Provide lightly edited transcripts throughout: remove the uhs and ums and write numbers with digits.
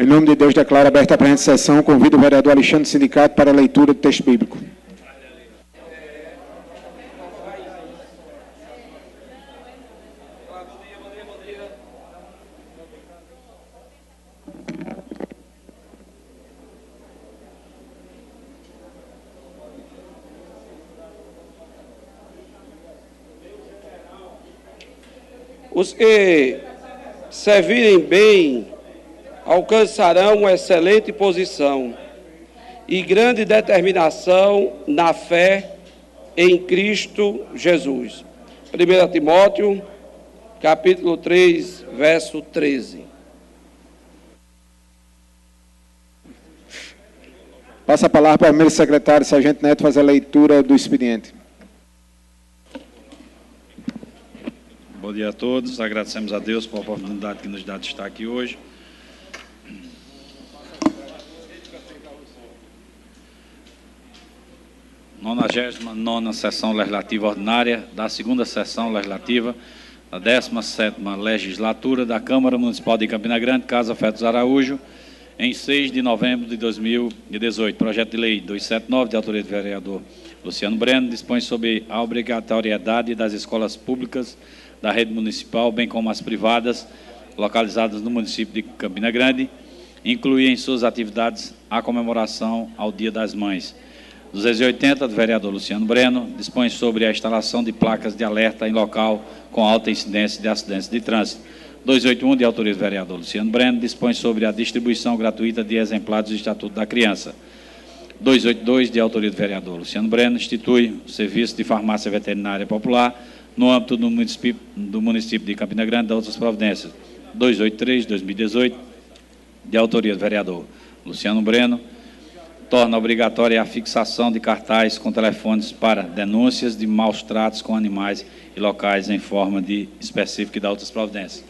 Em nome de Deus, declaro aberta a presente sessão. Convido o vereador Alexandre Sindicato para a leitura do texto bíblico. Os que servirem bem alcançarão uma excelente posição e grande determinação na fé em Cristo Jesus. 1 Timóteo, capítulo 3, verso 13. Passa a palavra para o primeiro secretário, Sargento Neto, fazer a leitura do expediente. Bom dia a todos, agradecemos a Deus pela oportunidade que nos dá de estar aqui hoje. Nona sessão legislativa ordinária da segunda sessão legislativa da 17ª legislatura da Câmara Municipal de Campina Grande, Casa Fetos Araújo, em 6 de novembro de 2018. Projeto de lei 279, de autoria do vereador Luciano Breno, dispõe sobre a obrigatoriedade das escolas públicas da rede municipal, bem como as privadas, localizadas no município de Campina Grande, incluir em suas atividades a comemoração ao Dia das Mães. 280, do vereador Luciano Breno, dispõe sobre a instalação de placas de alerta em local com alta incidência de acidentes de trânsito. 281, de autoria do vereador Luciano Breno, dispõe sobre a distribuição gratuita de exemplares do Estatuto da Criança. 282, de autoria do vereador Luciano Breno, institui o serviço de farmácia veterinária popular no âmbito do município de Campina Grande, da outras providências. 283, de 2018, de autoria do vereador Luciano Breno, torna obrigatória a fixação de cartazes com telefones para denúncias de maus tratos com animais e locais em forma de específica e da outras providências.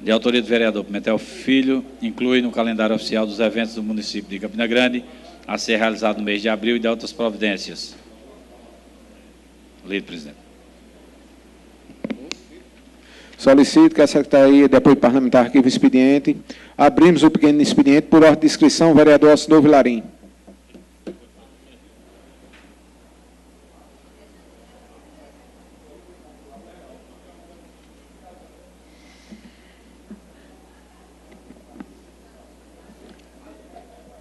De autoria do vereador Pimentel Filho, inclui no calendário oficial dos eventos do município de Campina Grande, a ser realizado no mês de abril, e de outras providências. Lido, presidente. Solicito que a Secretaria de Apoio Parlamentar arquive o expediente. Abrimos o pequeno expediente por ordem de inscrição, vereador Alcidor Vilarim.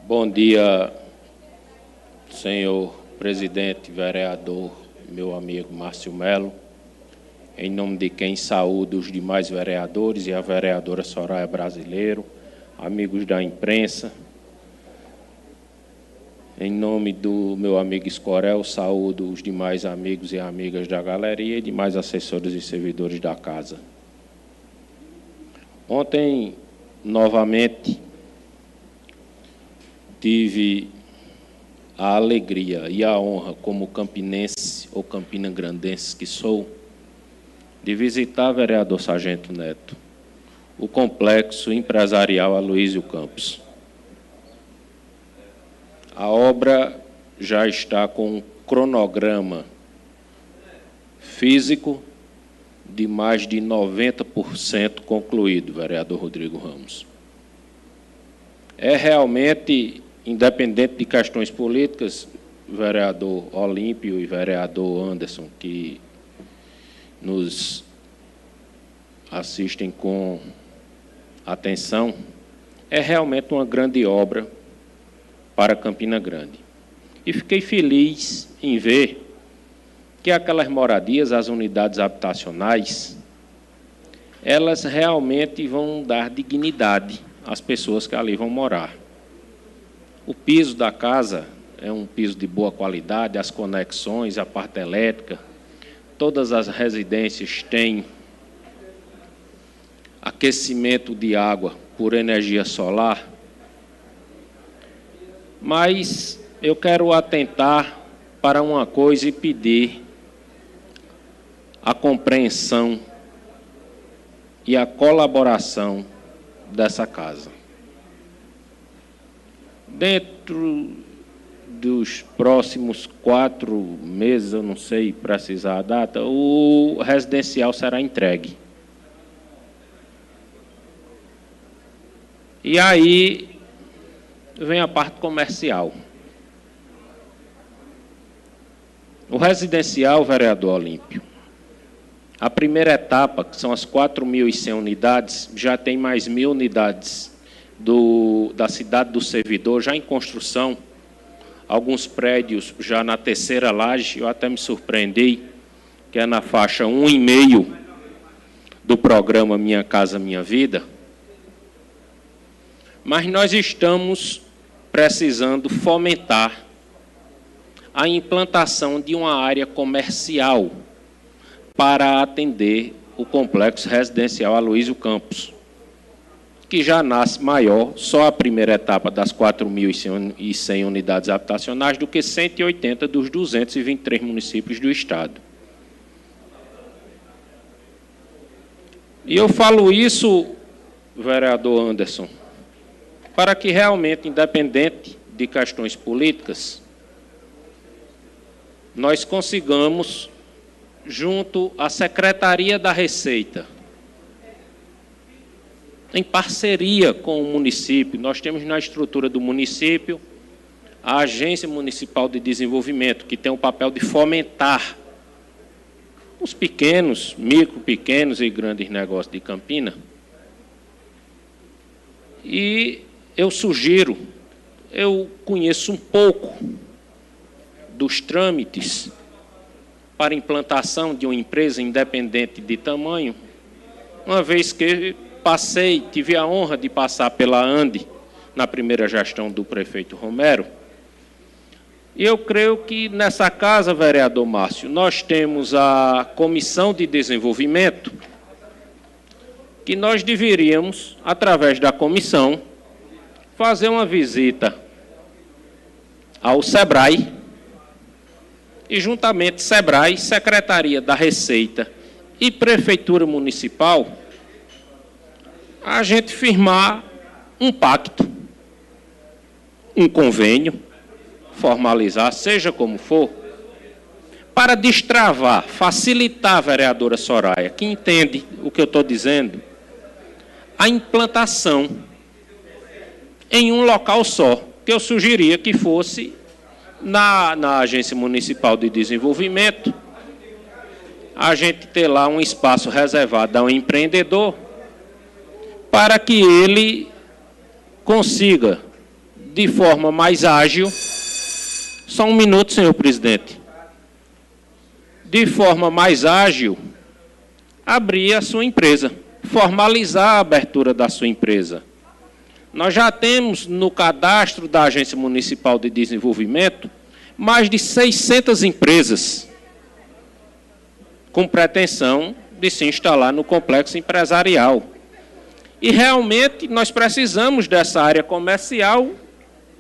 Bom dia, senhor presidente, vereador, meu amigo Márcio Melo. Em nome de quem saúdo os demais vereadores e a vereadora Soraya Brasileiro, amigos da imprensa. Em nome do meu amigo Escorel, saúdo os demais amigos e amigas da galeria e demais assessores e servidores da casa. Ontem, novamente, tive a alegria e a honra, como campinense ou campinagrandense que sou, de visitar, vereador Sargento Neto, o complexo empresarial Aloysio Campos. A obra já está com um cronograma físico de mais de 90% concluído, vereador Rodrigo Ramos. É realmente, independente de questões políticas, vereador Olímpio e vereador Anderson, que nos assistem com atenção, é realmente uma grande obra para Campina Grande. E fiquei feliz em ver que aquelas moradias, as unidades habitacionais, elas realmente vão dar dignidade às pessoas que ali vão morar. O piso da casa é um piso de boa qualidade, as conexões, a parte elétrica, todas as residências têm aquecimento de água por energia solar, mas eu quero atentar para uma coisa e pedir a compreensão e a colaboração dessa casa. Dentro dos próximos 4 meses, eu não sei precisar a data, o residencial será entregue. E aí vem a parte comercial. O residencial, vereador Olímpio, a primeira etapa, que são as 4.100 unidades, já tem mais 1.000 unidades da cidade do servidor, já em construção, alguns prédios já na terceira laje, eu até me surpreendi, que é na faixa 1,5 do programa Minha Casa Minha Vida, mas nós estamos precisando fomentar a implantação de uma área comercial para atender o complexo residencial Aloysio Campos, que já nasce maior, só a primeira etapa das 4.100 unidades habitacionais, do que 180 dos 223 municípios do Estado. E eu falo isso, vereador Anderson, para que realmente, independente de questões políticas, nós consigamos, junto à Secretaria da Receita, em parceria com o município, nós temos na estrutura do município a Agência Municipal de Desenvolvimento, que tem o papel de fomentar os pequenos, micro, pequenos e grandes negócios de Campina. E eu sugiro, eu conheço um pouco dos trâmites para implantação de uma empresa independente de tamanho, uma vez que tive a honra de passar pela ANDE na primeira gestão do prefeito Romero. E eu creio que nessa casa, vereador Márcio, nós temos a Comissão de Desenvolvimento, que nós deveríamos, através da comissão, fazer uma visita ao SEBRAE, e juntamente SEBRAE, Secretaria da Receita e Prefeitura Municipal, a gente firmar um pacto, um convênio, formalizar, seja como for, para destravar, facilitar a vereadora Soraya, que entende o que eu estou dizendo, a implantação em um local só, que eu sugeria que fosse na Agência Municipal de Desenvolvimento, a gente ter lá um espaço reservado a um empreendedor, para que ele consiga, de forma mais ágil, só um minuto, senhor presidente, de forma mais ágil, abrir a sua empresa, formalizar a abertura da sua empresa. Nós já temos no cadastro da Agência Municipal de Desenvolvimento mais de 600 empresas com pretensão de se instalar no complexo empresarial. E realmente nós precisamos dessa área comercial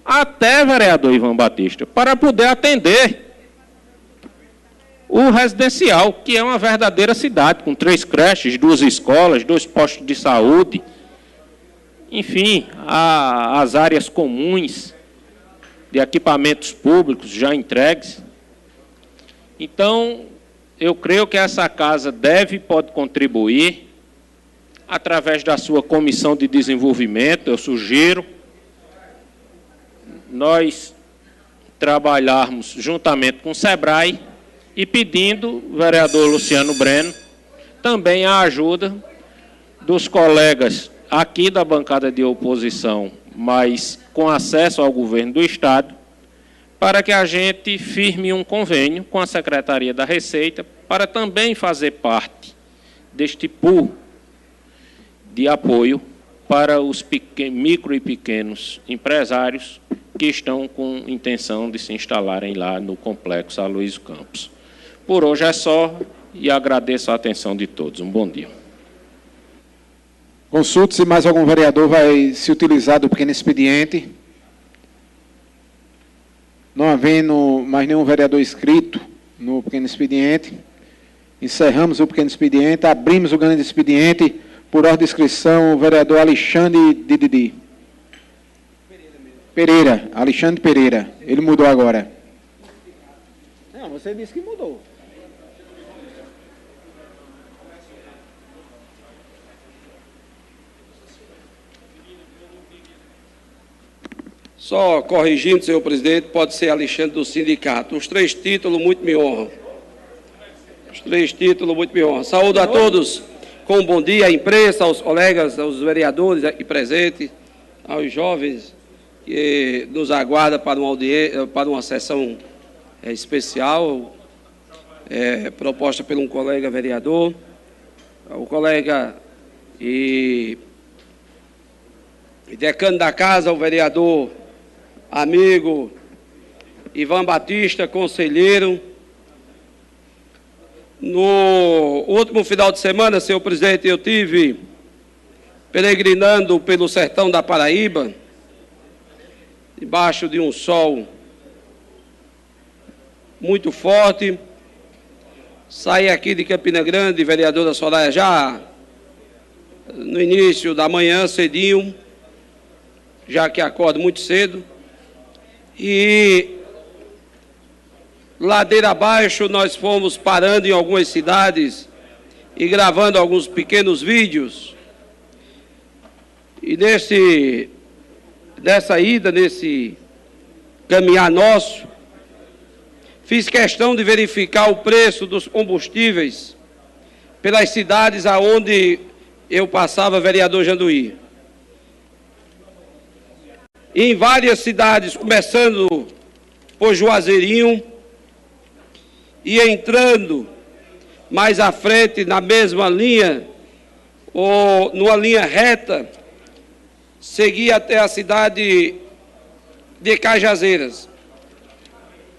até, vereador Ivan Batista, para poder atender o residencial, que é uma verdadeira cidade, com 3 creches, 2 escolas, 2 postos de saúde, enfim, as áreas comuns de equipamentos públicos já entregues. Então, eu creio que essa casa pode contribuir através da sua comissão de desenvolvimento. Eu sugiro nós trabalharmos juntamente com o SEBRAE e pedindo, vereador Luciano Breno, também a ajuda dos colegas aqui da bancada de oposição, mas com acesso ao governo do Estado, para que a gente firme um convênio com a Secretaria da Receita para também fazer parte deste pool de apoio para os micro e pequenos empresários que estão com intenção de se instalarem lá no complexo Aloysio Campos. Por hoje é só e agradeço a atenção de todos. Um bom dia. Consulte se mais algum vereador vai se utilizar do pequeno expediente. Não havendo mais nenhum vereador inscrito no pequeno expediente, encerramos o pequeno expediente, abrimos o grande expediente. Por ordem de inscrição, o vereador Alexandre Dididi. Pereira, Alexandre Pereira. Ele mudou agora. Não, você disse que mudou. Só corrigindo, senhor presidente, pode ser Alexandre do sindicato. Os 3 títulos muito me honram. Os 3 títulos muito me honram. Saúdo a todos com um bom dia, à imprensa, aos colegas, aos vereadores aqui presentes, aos jovens que nos aguardam para uma sessão especial, proposta por um colega vereador, o colega e decano da casa, o vereador amigo Ivan Batista, conselheiro. No último final de semana, senhor presidente, eu tive peregrinando pelo sertão da Paraíba, debaixo de um sol muito forte. Saí aqui de Campina Grande, vereadora Soraya, já no início da manhã, cedinho, já que acordo muito cedo. E ladeira abaixo nós fomos parando em algumas cidades e gravando alguns pequenos vídeos. E nessa ida, nesse caminhar nosso, fiz questão de verificar o preço dos combustíveis pelas cidades aonde eu passava, vereador Janduí. Em várias cidades, começando por Juazeirinho e entrando mais à frente, na mesma linha, ou numa linha reta, seguia até a cidade de Cajazeiras.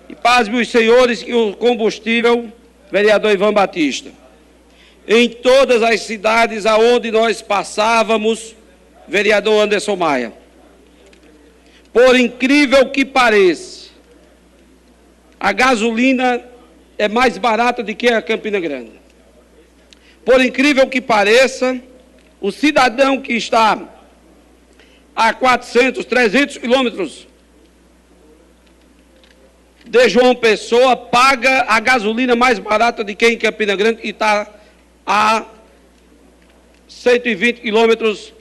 E pasme os senhores que o combustível, vereador Ivan Batista, em todas as cidades aonde nós passávamos, vereador Anderson Maia, por incrível que pareça, a gasolina é mais barata do que a Campina Grande. Por incrível que pareça, o cidadão que está a 400, 300 quilômetros de João Pessoa paga a gasolina mais barata de quem em Campina Grande e está a 120 quilômetros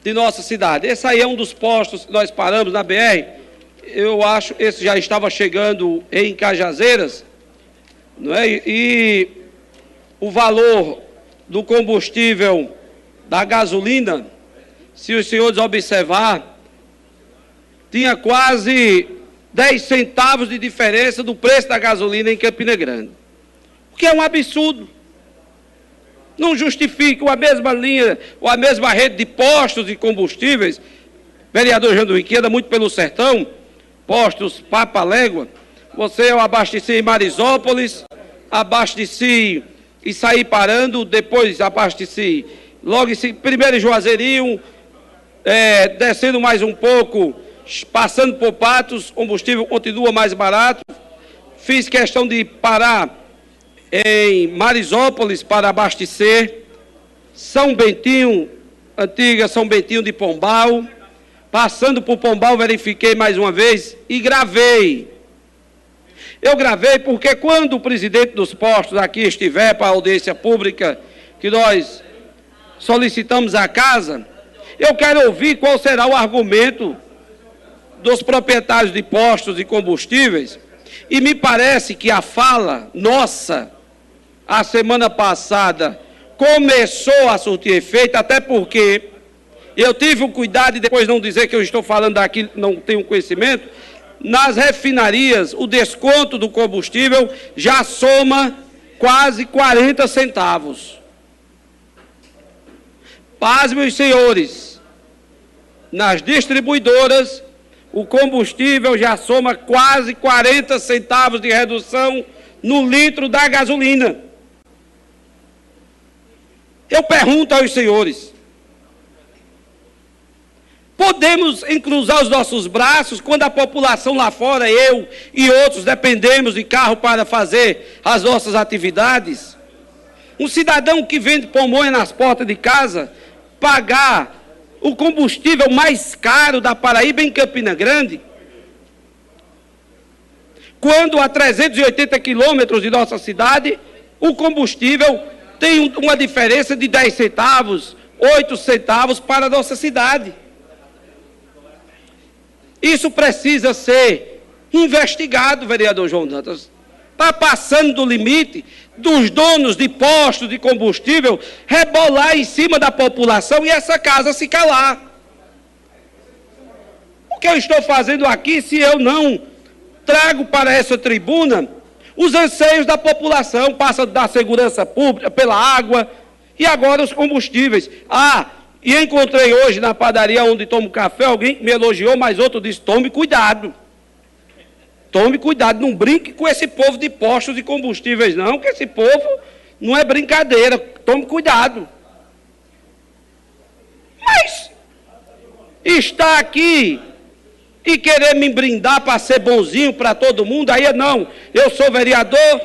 de nossa cidade. Esse aí é um dos postos que nós paramos na BR. Eu acho que esse já estava chegando em Cajazeiras, não é? E o valor do combustível, da gasolina, se os senhores observar, tinha quase 10 centavos de diferença do preço da gasolina em Campina Grande. O que é um absurdo. Não justifica a mesma linha, ou a mesma rede de postos de combustíveis. Vereador Janduí, que anda muito pelo sertão, postos Papalégua, eu abasteci em Marisópolis, abasteci e saí parando, depois abasteci logo primeiro em Juazeirinho, descendo mais um pouco, passando por Patos, combustível continua mais barato. Fiz questão de parar em Marisópolis para abastecer, São Bentinho, antiga São Bentinho de Pombal, passando por Pombal verifiquei mais uma vez e gravei. Eu gravei porque quando o presidente dos postos aqui estiver para a audiência pública, que nós solicitamos à casa, eu quero ouvir qual será o argumento dos proprietários de postos de combustíveis, e me parece que a fala nossa, a semana passada, começou a surtir efeito, até porque eu tive o cuidado de depois não dizer que eu estou falando daquilo que não tenho conhecimento. Nas refinarias, o desconto do combustível já soma quase 40 centavos. Paz, meus senhores, nas distribuidoras, o combustível já soma quase 40 centavos de redução no litro da gasolina. Eu pergunto aos senhores, podemos encruzar os nossos braços quando a população lá fora, eu e outros, dependemos de carro para fazer as nossas atividades? Um cidadão que vende pamonha nas portas de casa, pagar o combustível mais caro da Paraíba em Campina Grande, quando a 380 quilômetros de nossa cidade, o combustível tem uma diferença de 10 centavos, 8 centavos para a nossa cidade. Isso precisa ser investigado, vereador João Dantas. Está passando do limite dos donos de postos de combustível rebolar em cima da população e essa casa se calar. O que eu estou fazendo aqui se eu não trago para essa tribuna os anseios da população, passa da segurança pública, pela água e agora os combustíveis. E encontrei hoje na padaria onde tomo café, alguém me elogiou, mas outro disse, tome cuidado. Tome cuidado, não brinque com esse povo de postos de combustíveis não, que esse povo não é brincadeira, tome cuidado. Mas está aqui e querer me brindar para ser bonzinho para todo mundo, aí não, eu sou vereador,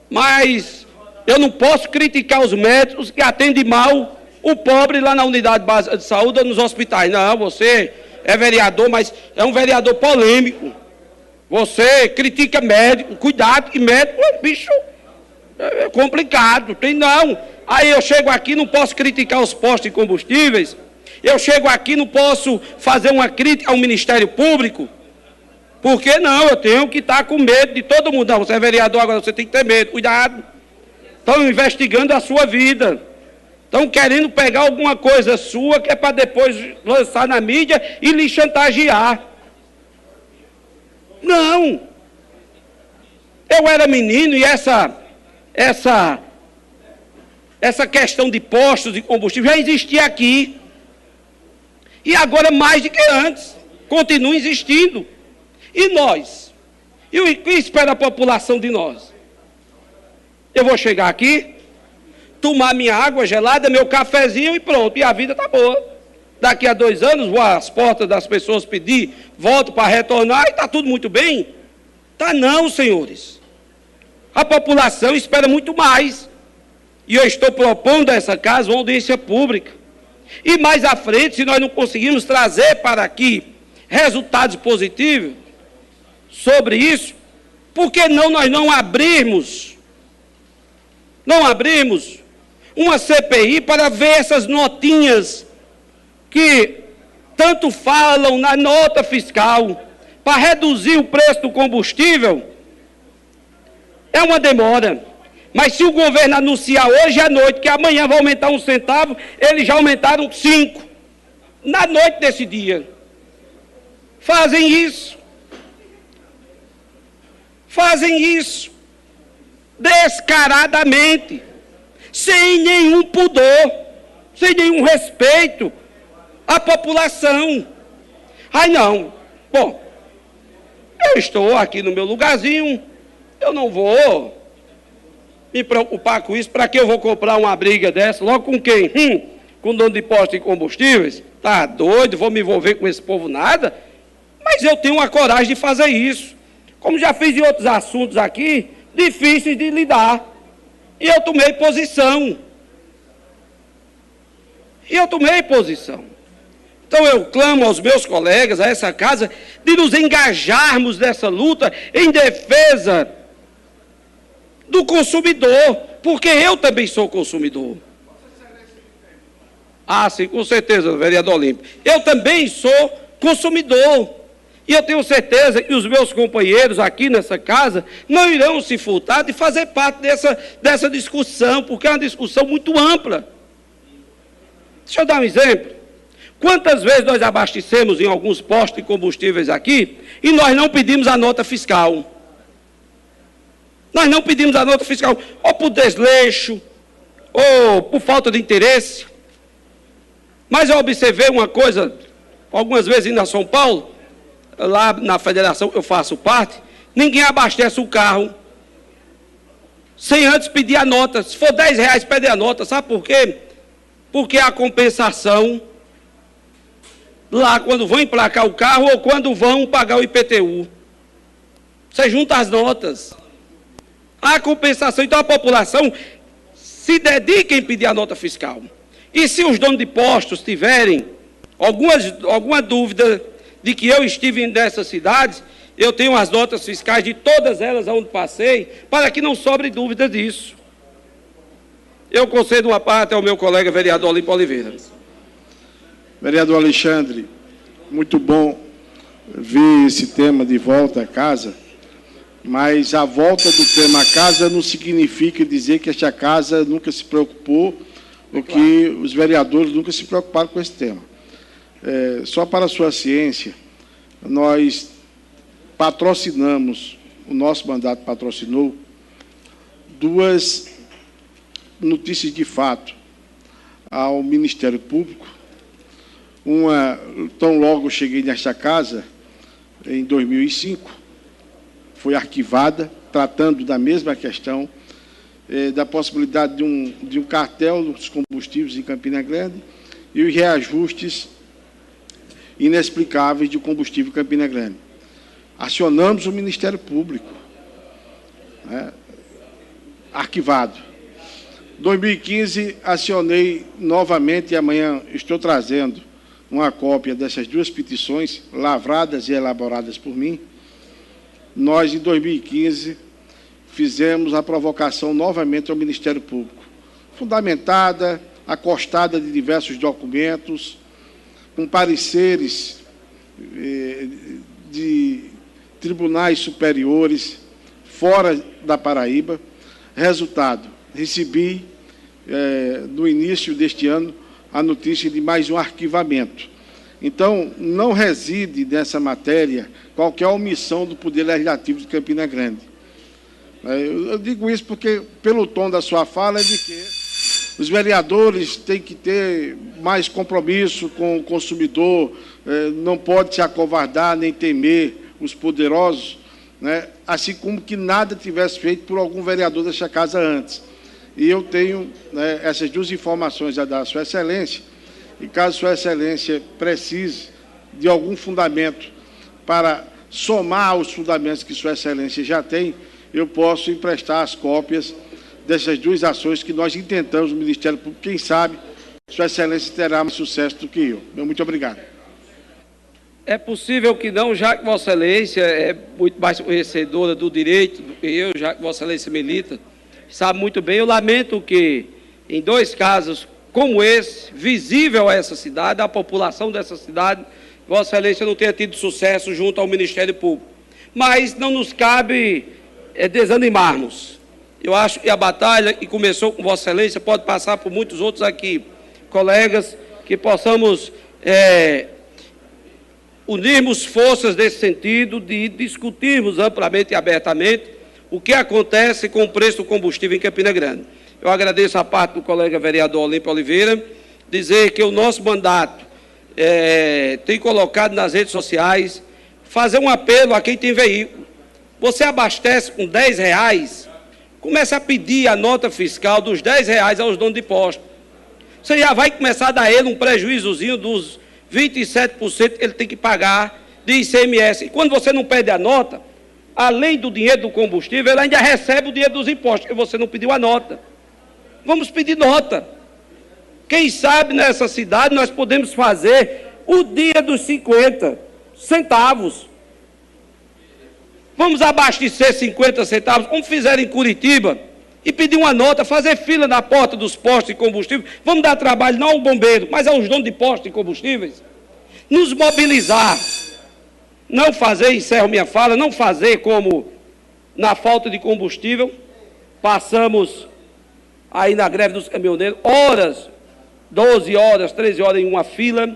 mas eu não posso criticar os médicos que atendem mal o pobre lá na unidade básica de saúde ou nos hospitais. Não, você é vereador, mas é um vereador polêmico. Você critica médico, cuidado, que médico é um bicho complicado, tem não. Aí eu chego aqui, não posso criticar os postos de combustíveis, eu chego aqui, não posso fazer uma crítica ao Ministério Público, porque não, eu tenho que estar com medo de todo mundo. Não, você é vereador, agora você tem que ter medo, cuidado. Estão investigando a sua vida, estão querendo pegar alguma coisa sua que é para depois lançar na mídia e lhe chantagear. Não, eu era menino e essa questão de postos de combustível já existia aqui. E agora mais do que antes, continua existindo. E nós? E o que espera a população de nós? Eu vou chegar aqui, tomar minha água gelada, meu cafezinho e pronto, e a vida está boa. Daqui a 2 anos, vou às portas das pessoas pedir, volto para retornar e está tudo muito bem? Tá não, senhores. A população espera muito mais. E eu estou propondo a essa casa uma audiência pública. E mais à frente, se nós não conseguirmos trazer para aqui resultados positivos sobre isso, por que não nós não abrirmos uma CPI para ver essas notinhas que tanto falam na nota fiscal para reduzir o preço do combustível? É uma demora. Mas se o governo anunciar hoje à noite que amanhã vai aumentar 1 centavo, eles já aumentaram 5 na noite desse dia. Fazem isso. Fazem isso descaradamente, sem nenhum pudor, sem nenhum respeito à população. Ai não, bom, eu estou aqui no meu lugarzinho, eu não vou me preocupar com isso. Para que eu vou comprar uma briga dessa? Logo com quem? Com dono de posto de combustíveis? Tá doido, vou me envolver com esse povo nada? Mas eu tenho a coragem de fazer isso. Como já fiz em outros assuntos aqui, difíceis de lidar. E eu tomei posição. Então eu clamo aos meus colegas, a essa casa, de nos engajarmos nessa luta em defesa do consumidor, porque eu também sou consumidor. Sim, com certeza, vereador Olímpio. Eu também sou consumidor. E eu tenho certeza que os meus companheiros aqui nessa casa não irão se furtar de fazer parte dessa discussão, porque é uma discussão muito ampla. Deixa eu dar um exemplo. Quantas vezes nós abastecemos em alguns postos de combustíveis aqui e nós não pedimos a nota fiscal? Nós não pedimos a nota fiscal, ou por desleixo, ou por falta de interesse. Mas eu observei uma coisa, algumas vezes indo a São Paulo, lá na federação que eu faço parte, ninguém abastece o carro sem antes pedir a nota. Se for R$10, pede a nota. Sabe por quê? Porque a compensação, lá quando vão emplacar o carro ou quando vão pagar o IPTU, você junta as notas. A compensação, então a população se dedica em pedir a nota fiscal. E se os donos de postos tiverem alguma dúvida de que eu estive nessas cidades, eu tenho as notas fiscais de todas elas onde passei, para que não sobre dúvida disso. Eu concedo uma parte ao meu colega vereador Olímpio Oliveira. Vereador Alexandre, muito bom ver esse tema de volta à casa, mas a volta do tema à casa não significa dizer que esta casa nunca se preocupou ou que os vereadores nunca se preocuparam com esse tema. Só para a sua ciência, nós patrocinamos, o nosso mandato patrocinou, 2 notícias de fato ao Ministério Público. Uma, tão logo cheguei nesta casa, em 2005, foi arquivada, tratando da mesma questão, da possibilidade de um cartel dos combustíveis em Campina Grande e os reajustes inexplicáveis de combustível em Campina Grande. Acionamos o Ministério Público, arquivado. 2015, acionei novamente, e amanhã estou trazendo uma cópia dessas 2 petições, lavradas e elaboradas por mim. Nós, em 2015, fizemos a provocação novamente ao Ministério Público, fundamentada, acostada de diversos documentos, com pareceres de tribunais superiores fora da Paraíba. Resultado, recebi, no início deste ano, a notícia de mais um arquivamento. Então, não reside nessa matéria qualquer omissão do Poder Legislativo de Campina Grande. Eu digo isso porque, pelo tom da sua fala, é de que os vereadores têm que ter mais compromisso com o consumidor, não pode se acovardar nem temer os poderosos, assim como que nada tivesse feito por algum vereador desta casa antes. E eu tenho essas 2 informações a dar à Sua Excelência, e caso Sua Excelência precise de algum fundamento para somar aos fundamentos que Sua Excelência já tem, eu posso emprestar as cópias dessas 2 ações que nós intentamos no Ministério Público. Quem sabe Sua Excelência terá mais sucesso do que eu. Muito obrigado. É possível que não, já que Vossa Excelência é muito mais conhecedora do direito do que eu, já que Vossa Excelência milita, sabe muito bem. Eu lamento que, em 2 casos como esse, visível a essa cidade, a população dessa cidade, Vossa Excelência não tenha tido sucesso junto ao Ministério Público. Mas não nos cabe desanimarmos. Eu acho que a batalha, que começou com Vossa Excelência, pode passar por muitos outros aqui, colegas, que possamos unirmos forças nesse sentido de discutirmos amplamente e abertamente o que acontece com o preço do combustível em Campina Grande. Eu agradeço a parte do colega vereador Olímpio Oliveira, dizer que o nosso mandato tem colocado nas redes sociais, fazer um apelo a quem tem veículo. Você abastece com R$10, comece a pedir a nota fiscal dos R$10 aos donos de posto. Você já vai começar a dar a ele um prejuízozinho dos 27% que ele tem que pagar de ICMS. E quando você não pede a nota, além do dinheiro do combustível, ele ainda recebe o dinheiro dos impostos, porque você não pediu a nota. Vamos pedir nota. Quem sabe nessa cidade nós podemos fazer o dia dos 50 centavos. Vamos abastecer 50 centavos, como fizeram em Curitiba, e pedir uma nota, fazer fila na porta dos postos de combustível. Vamos dar trabalho não ao bombeiro, mas aos donos de postos de combustíveis. Nos mobilizar. Não fazer, encerro minha fala, não fazer como na falta de combustível. Passamos aí na greve dos caminhoneiros, horas, 12 horas, 13 horas em uma fila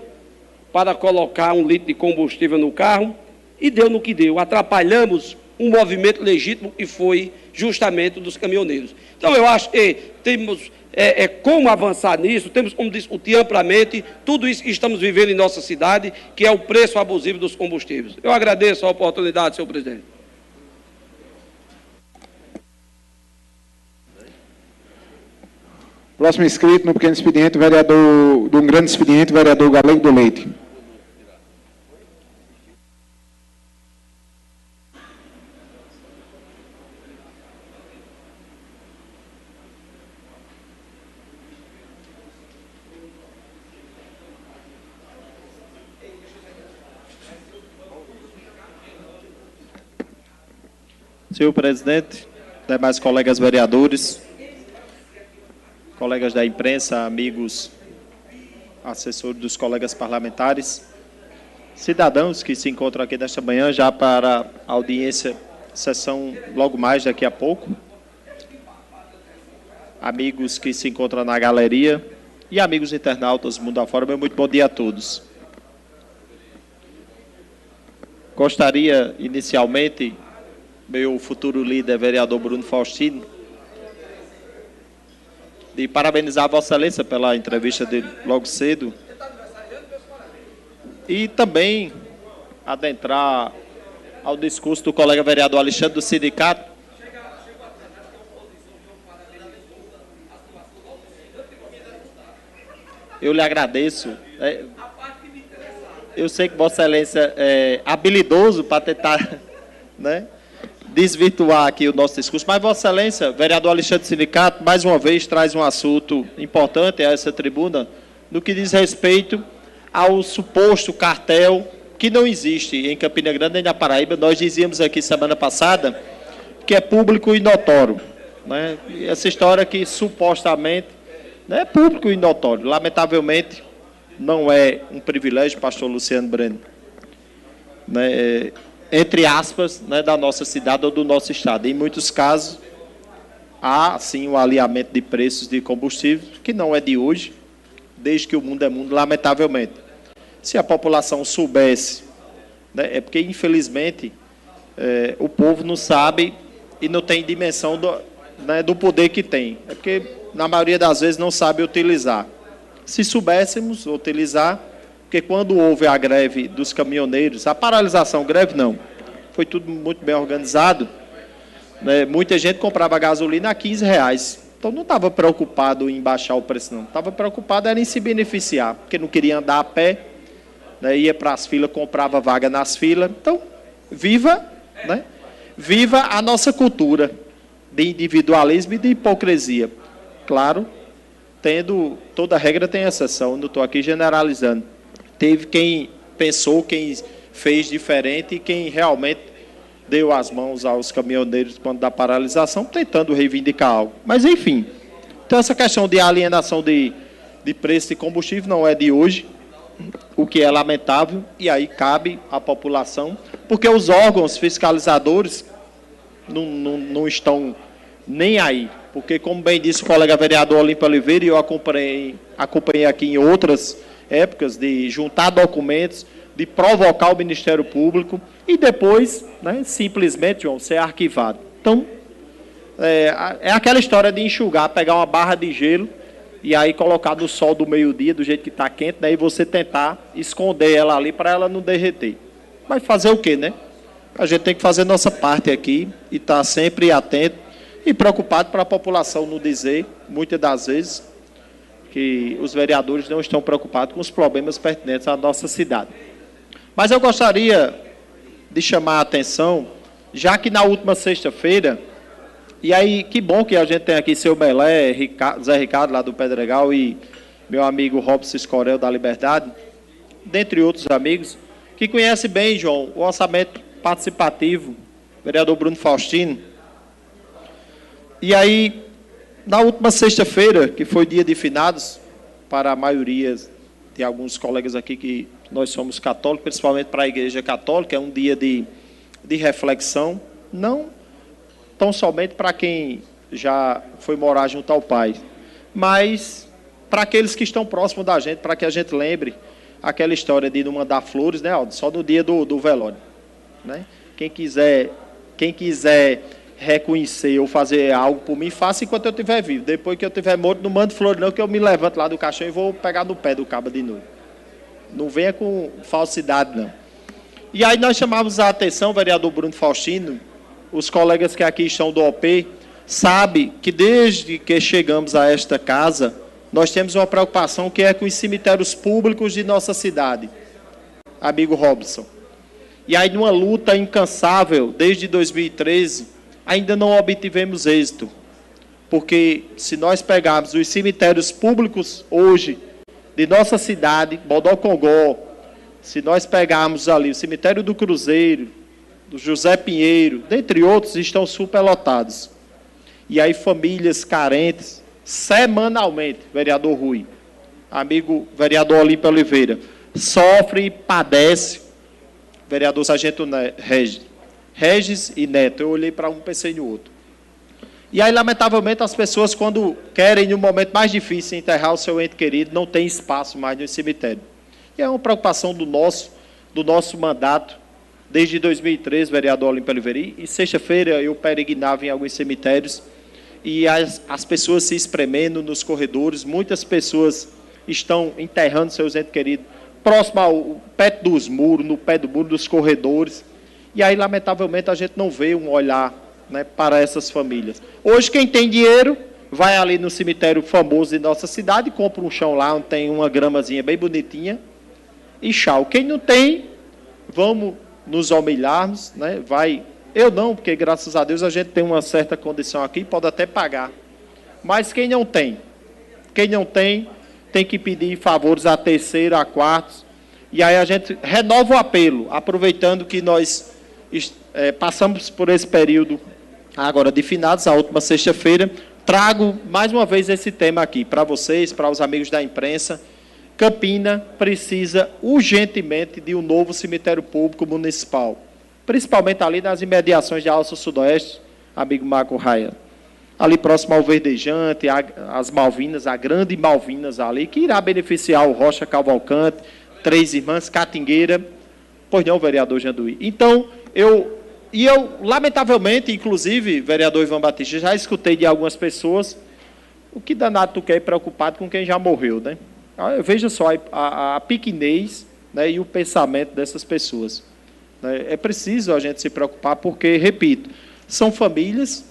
para colocar 1 litro de combustível no carro, e deu no que deu. Atrapalhamos um movimento legítimo que foi justamente dos caminhoneiros. Então, eu acho que temos como avançar nisso, temos como discutir amplamente tudo isso que estamos vivendo em nossa cidade, que é o preço abusivo dos combustíveis. Eu agradeço a oportunidade, senhor presidente. Próximo inscrito no pequeno expediente, vereador, de um grande expediente, vereador Galego do Leite. Senhor presidente, demais colegas vereadores, colegas da imprensa, amigos, assessores dos colegas parlamentares, cidadãos que se encontram aqui nesta manhã já para a audiência, sessão logo mais daqui a pouco, amigos que se encontram na galeria e amigos internautas mundo afora, meu muito bom dia a todos. Gostaria, inicialmente, meu futuro líder, vereador Bruno Faustino, de parabenizar a Vossa Excelência pela entrevista dele logo cedo e também adentrar ao discurso do colega vereador Alexandre do sindicato. Eu lhe agradeço. Eu sei que Vossa Excelência é habilidoso para tentar, né, desvirtuar aqui o nosso discurso, mas Vossa Excelência, vereador Alexandre do sindicato, mais uma vez traz um assunto importante a essa tribuna, no que diz respeito ao suposto cartel que não existe em Campina Grande nem na Paraíba. Nós dizíamos aqui semana passada que é público e notório, né? Essa história que supostamente, né, é público e notório. Lamentavelmente, não é um privilégio, pastor Luciano Breno, né, entre aspas, né, da nossa cidade ou do nosso estado. Em muitos casos, há, sim, o alinhamento de preços de combustível, que não é de hoje, desde que o mundo é mundo, lamentavelmente. Se a população soubesse, né, é porque, infelizmente, o povo não sabe e não tem dimensão do poder que tem. É porque, na maioria das vezes, não sabe utilizar. Se soubéssemos utilizar, porque quando houve a greve dos caminhoneiros, a paralisação, greve não, foi tudo muito bem organizado, né, muita gente comprava gasolina a R$15. Então, não estava preocupado em baixar o preço, não. Estava preocupado era em se beneficiar, porque não queria andar a pé, né, ia para as filas, comprava vaga nas filas. Então, viva, né, viva a nossa cultura de individualismo e de hipocrisia. Claro, tendo, toda regra tem exceção, não estou aqui generalizando. Teve quem pensou, quem fez diferente e quem realmente deu as mãos aos caminhoneiros quando da paralisação, tentando reivindicar algo. Mas, enfim, então essa questão de alienação de preço de combustível não é de hoje, o que é lamentável, e aí cabe à população, porque os órgãos fiscalizadores não estão nem aí, porque, como bem disse o colega vereador Olímpio Oliveira, e eu acompanhei aqui em outras épocas, de juntar documentos, de provocar o Ministério Público e depois, né, simplesmente, João, ser arquivado. Então, é aquela história de enxugar, pegar uma barra de gelo e aí colocar no sol do meio-dia, do jeito que está quente, né, e você tentar esconder ela ali para ela não derreter. Vai fazer o quê, né? A gente tem que fazer nossa parte aqui e estar sempre atento e preocupado para a população não dizer, muitas das vezes, que os vereadores não estão preocupados com os problemas pertinentes à nossa cidade. Mas eu gostaria de chamar a atenção, já que na última sexta-feira, e aí que bom que a gente tem aqui seu Belé, Zé Ricardo, lá do Pedregal, e meu amigo Robson Escorel, da Liberdade, dentre outros amigos, que conhece bem, João, o orçamento participativo, vereador Bruno Faustino. E aí, na última sexta-feira, que foi dia de finados, para a maioria de alguns colegas aqui que nós somos católicos, principalmente para a Igreja Católica, é um dia de reflexão, não tão somente para quem já foi morar junto ao Pai, mas para aqueles que estão próximos da gente, para que a gente lembre aquela história de não mandar flores, né, Aldo? Só no dia do velório, né? Quem quiser reconhecer ou fazer algo por mim, faça enquanto eu estiver vivo. Depois que eu estiver morto, não mande flores não, que eu me levanto lá do caixão e vou pegar no pé do cabo de novo. Não venha com falsidade, não. E aí nós chamamos a atenção, vereador Bruno Faustino, os colegas que aqui estão do OP, sabem que desde que chegamos a esta casa, nós temos uma preocupação que é com os cemitérios públicos de nossa cidade, amigo Robson. E aí, numa luta incansável, desde 2013, ainda não obtivemos êxito. Porque se nós pegarmos os cemitérios públicos hoje, de nossa cidade, Bodocongó, se nós pegarmos ali o cemitério do Cruzeiro, do José Pinheiro, dentre outros, estão superlotados. E aí famílias carentes, semanalmente, vereador Rui, amigo vereador Olímpio Oliveira, sofre e padece vereador Sargento Regis e Neto. Eu olhei para um, pensei no outro. E aí, lamentavelmente, as pessoas, quando querem, no momento mais difícil, enterrar o seu ente querido, não tem espaço mais no cemitério. E é uma preocupação do nosso mandato, desde 2013, vereador Olímpio Oliveira. E sexta-feira eu peregrinava em alguns cemitérios e as pessoas se espremendo nos corredores. Muitas pessoas estão enterrando seus entes queridos próximo perto dos muros, no pé do muro dos corredores. E aí, lamentavelmente, a gente não vê um olhar, né, para essas famílias. Hoje, quem tem dinheiro vai ali no cemitério famoso de nossa cidade, compra um chão lá onde tem uma gramazinha bem bonitinha e tchau. Quem não tem, vamos nos humilharmos, né? Eu não, porque graças a Deus a gente tem uma certa condição aqui, pode até pagar. Mas quem não tem, tem que pedir favores a terceiro, a quartos. E aí a gente renova o apelo, aproveitando que nós passamos por esse período agora de finados, a última sexta-feira, trago mais uma vez esse tema aqui para vocês, para os amigos da imprensa. Campina precisa urgentemente de um novo cemitério público municipal, principalmente ali nas imediações de Alça Sudoeste, amigo Marco Raia, ali próximo ao Verdejante, as Malvinas, a Grande Malvinas ali, que irá beneficiar o Rocha Cavalcante, Três Irmãs, Catingueira. Pois não, vereador Janduí. Então, eu, lamentavelmente, inclusive, vereador Ivan Batista, já escutei de algumas pessoas, o que danado tu quer ir preocupado com quem já morreu, né? Veja só a pequenez, né, e o pensamento dessas pessoas. É preciso a gente se preocupar porque, repito, são famílias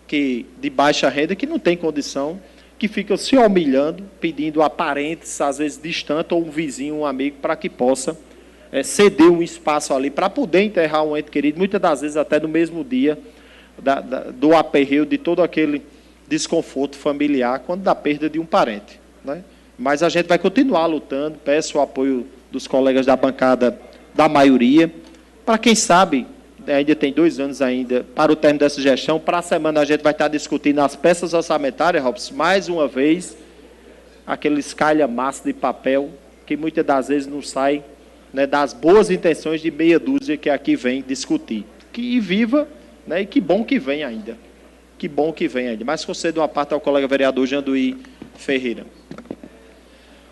de baixa renda que não têm condição, que ficam se humilhando, pedindo a parentes, às vezes distantes, ou um vizinho, um amigo, para que possa ceder um espaço ali para poder enterrar um ente querido, muitas das vezes até no mesmo dia do aperreio, de todo aquele desconforto familiar, quando da perda de um parente, né? Mas a gente vai continuar lutando, peço o apoio dos colegas da bancada da maioria, para quem sabe, ainda tem 2 anos ainda, para o término dessa gestão, para a semana a gente vai estar discutindo as peças orçamentárias, Robson, mais uma vez, aqueles calhamaços de papel, que muitas das vezes não sai, né, das boas intenções de meia dúzia que aqui vem discutir. Que viva, né, e que bom que vem ainda. Que bom que vem ainda. Mas concedo uma parte ao colega vereador Janduí Ferreira.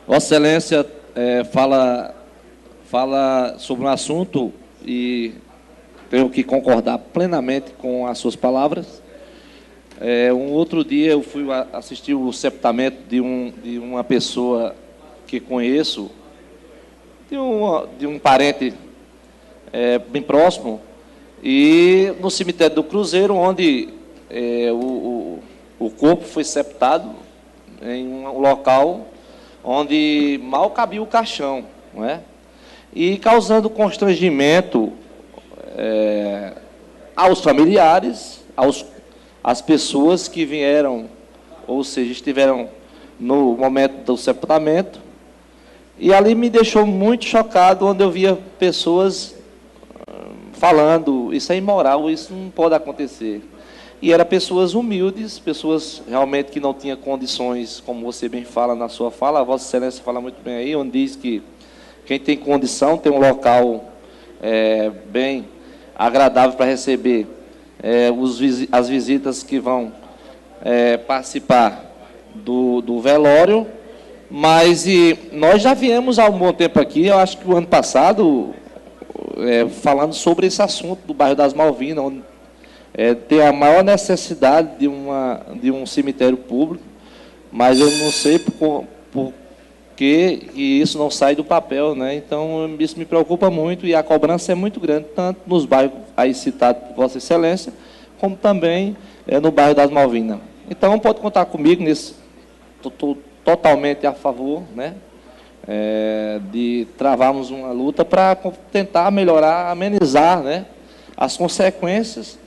Vossa Excelência fala sobre um assunto e tenho que concordar plenamente com as suas palavras. Um outro dia eu fui assistir o sepultamento de uma pessoa que conheço, de um parente bem próximo, e no cemitério do Cruzeiro, onde o corpo foi sepultado em um local onde mal cabia o caixão, não é? E causando constrangimento aos familiares, às pessoas que vieram, ou seja, estiveram no momento do sepultamento. E ali me deixou muito chocado, onde eu via pessoas falando, isso é imoral, isso não pode acontecer. E eram pessoas humildes, pessoas realmente que não tinham condições, como você bem fala na sua fala, a Vossa Excelência fala muito bem aí, onde diz que quem tem condição tem um local bem agradável para receber as visitas que vão participar do velório. Mas nós já viemos há um bom tempo aqui, eu acho que o ano passado, falando sobre esse assunto do bairro das Malvinas, onde tem a maior necessidade de um cemitério público, mas eu não sei por que isso não sai do papel, né? Então, isso me preocupa muito e a cobrança é muito grande, tanto nos bairros aí citados por Vossa Excelência, como também no bairro das Malvinas. Então, pode contar comigo nisso, estou totalmente a favor, né? De travarmos uma luta para tentar melhorar, amenizar, né, as consequências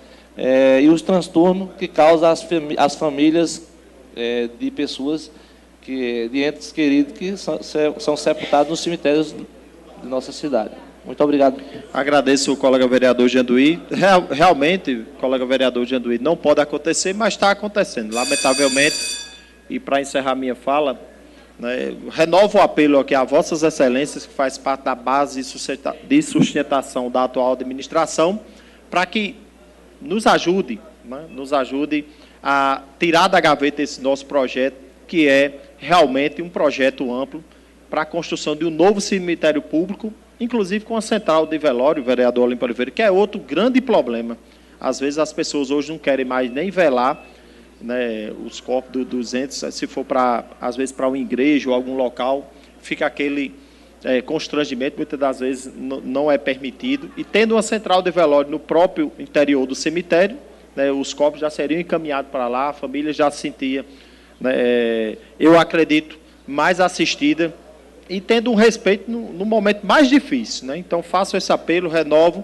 e os transtornos que causam as famílias de pessoas, de entes queridos que são sepultados nos cemitérios de nossa cidade. Muito obrigado. Agradeço o colega vereador Janduí. Realmente, colega vereador Janduí, não pode acontecer, mas está acontecendo, lamentavelmente. E para encerrar minha fala, né, renovo o apelo aqui a Vossas Excelências, que faz parte da base de sustentação da atual administração, para que nos ajude, né, a tirar da gaveta esse nosso projeto, que é realmente um projeto amplo para a construção de um novo cemitério público, inclusive com a central de velório, vereador Olímpio Oliveira, que é outro grande problema. Às vezes as pessoas hoje não querem mais nem velar, né, os corpos dos entes, se for às vezes para uma igreja ou algum local, fica aquele constrangimento, muitas das vezes não é permitido. E tendo uma central de velório no próprio interior do cemitério, né, os corpos já seriam encaminhados para lá, a família já se sentia, né, eu acredito, mais assistida e tendo um respeito no momento mais difícil, né? Então, faço esse apelo, renovo,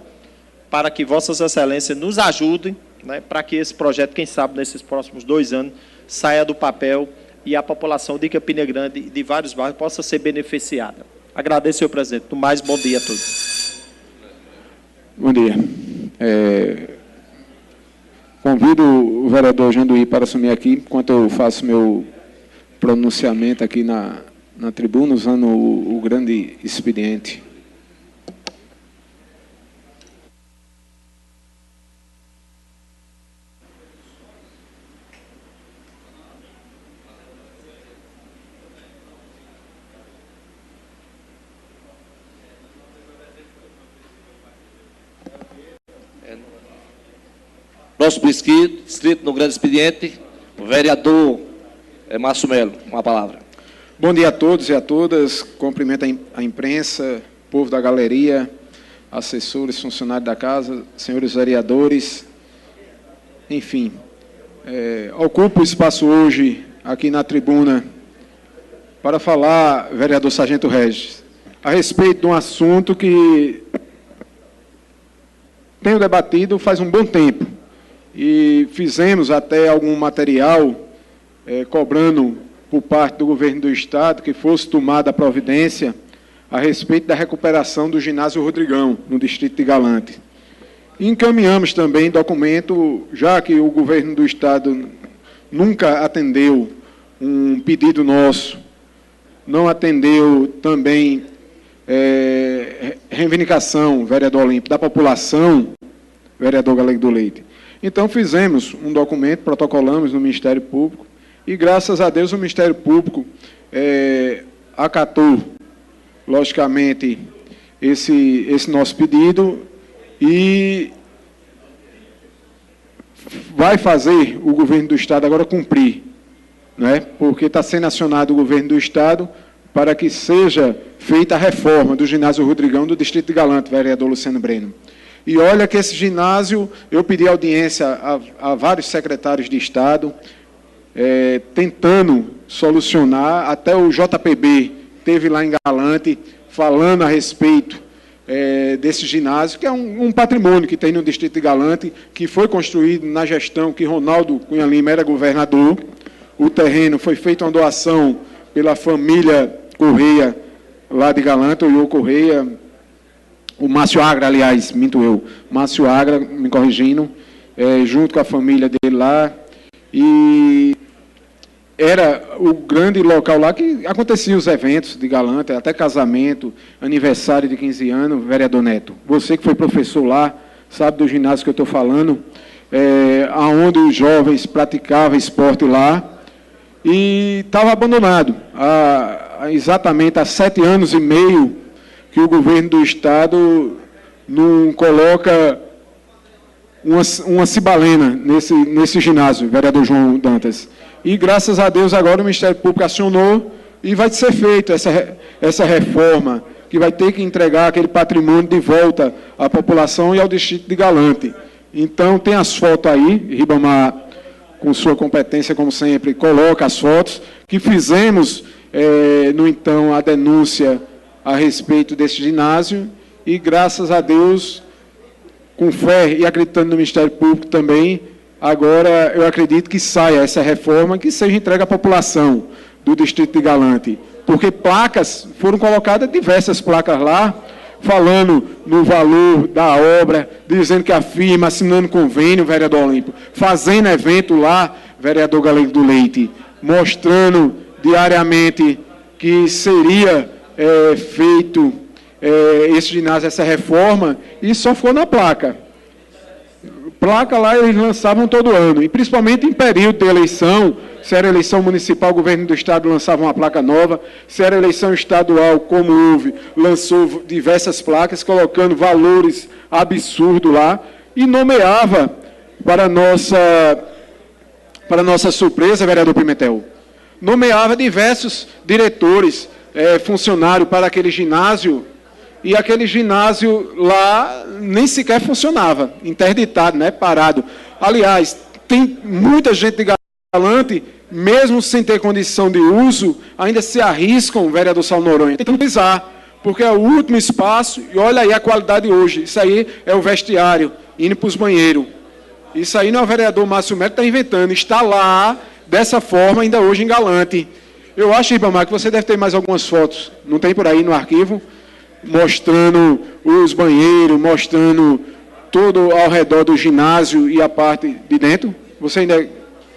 para que Vossas Excelências nos ajudem, né, para que esse projeto, quem sabe, nesses próximos 2 anos, saia do papel e a população de Campina Grande e de vários bairros possa ser beneficiada. Agradeço, senhor presidente. No mais, bom dia a todos. Bom dia. Convido o vereador Janduí para assumir aqui, enquanto eu faço meu pronunciamento aqui na tribuna, usando o grande expediente. Próximo inscrito no grande expediente, o vereador Márcio Melo, com a palavra. Bom dia a todos e a todas. Cumprimento a imprensa, povo da galeria, assessores, funcionários da casa, senhores vereadores, enfim. Ocupo o espaço hoje aqui na tribuna para falar, vereador Sargento Regis, a respeito de um assunto que tenho debatido faz um bom tempo. E fizemos até algum material cobrando por parte do governo do Estado que fosse tomada a providência a respeito da recuperação do ginásio Rodrigão, no distrito de Galante. E encaminhamos também documento, já que o governo do Estado nunca atendeu um pedido nosso, não atendeu também reivindicação, vereador Olímpio, da população, vereador Galego do Leite. Então, fizemos um documento, protocolamos no Ministério Público, e, graças a Deus, o Ministério Público acatou, logicamente, esse nosso pedido e vai fazer o governo do Estado agora cumprir, né? Porque está sendo acionado o governo do Estado para que seja feita a reforma do ginásio Rodrigão do distrito de Galante, vereador Luciano Breno. E olha que esse ginásio, eu pedi audiência a vários secretários de Estado, tentando solucionar, até o JPB esteve lá em Galante, falando a respeito desse ginásio, que é um patrimônio que tem no distrito de Galante, que foi construído na gestão que Ronaldo Cunha Lima era governador. O terreno foi feita uma doação pela família Correia, lá de Galante, o Correia, o Márcio Agra, aliás, minto eu, Márcio Agra, me corrigindo, junto com a família dele lá, e era o grande local lá que aconteciam os eventos de Galante, até casamento, aniversário de 15 anos, vereador Neto. Você que foi professor lá, sabe do ginásio que eu estou falando, onde os jovens praticavam esporte lá, e estava abandonado, exatamente há 7 anos e meio, que o governo do Estado não coloca uma cibalena nesse ginásio, vereador João Dantas. E, graças a Deus, agora o Ministério Público acionou e vai ser feita essa reforma, que vai ter que entregar aquele patrimônio de volta à população e ao distrito de Galante. Então, tem as fotos aí, Ribamar, com sua competência, como sempre, coloca as fotos, que fizemos, no então, a denúncia a respeito desse ginásio, e, graças a Deus, com fé e acreditando no Ministério Público também, agora eu acredito que saia essa reforma, que seja entregue à população do distrito de Galante, porque placas, foram colocadas diversas placas lá, falando no valor da obra, dizendo que a firma, assinando convênio, vereador Olímpio, fazendo evento lá, vereador Galego do Leite, mostrando diariamente que seria feito esse ginásio, essa reforma, e só ficou na placa. Placa lá eles lançavam todo ano, e principalmente em período de eleição, se era eleição municipal, o governo do estado lançava uma placa nova, se era eleição estadual, como houve, lançou diversas placas, colocando valores absurdos lá, e nomeava, para nossa surpresa, vereador Pimentel, nomeava diversos diretores, funcionários para aquele ginásio, e aquele ginásio lá nem sequer funcionava, interditado, né, parado. Aliás, tem muita gente de Galante, mesmo sem ter condição de uso, ainda se arriscam, vereador Saulo Noronha, tentando utilizar, porque é o último espaço, e olha aí a qualidade hoje. Isso aí é o vestiário, indo para os banheiros. Isso aí não é o vereador Márcio Melo que está inventando, está lá, dessa forma, ainda hoje em Galante. Eu acho, Ribamar, que você deve ter mais algumas fotos, não tem por aí no arquivo, mostrando os banheiros, mostrando todo ao redor do ginásio e a parte de dentro. Você ainda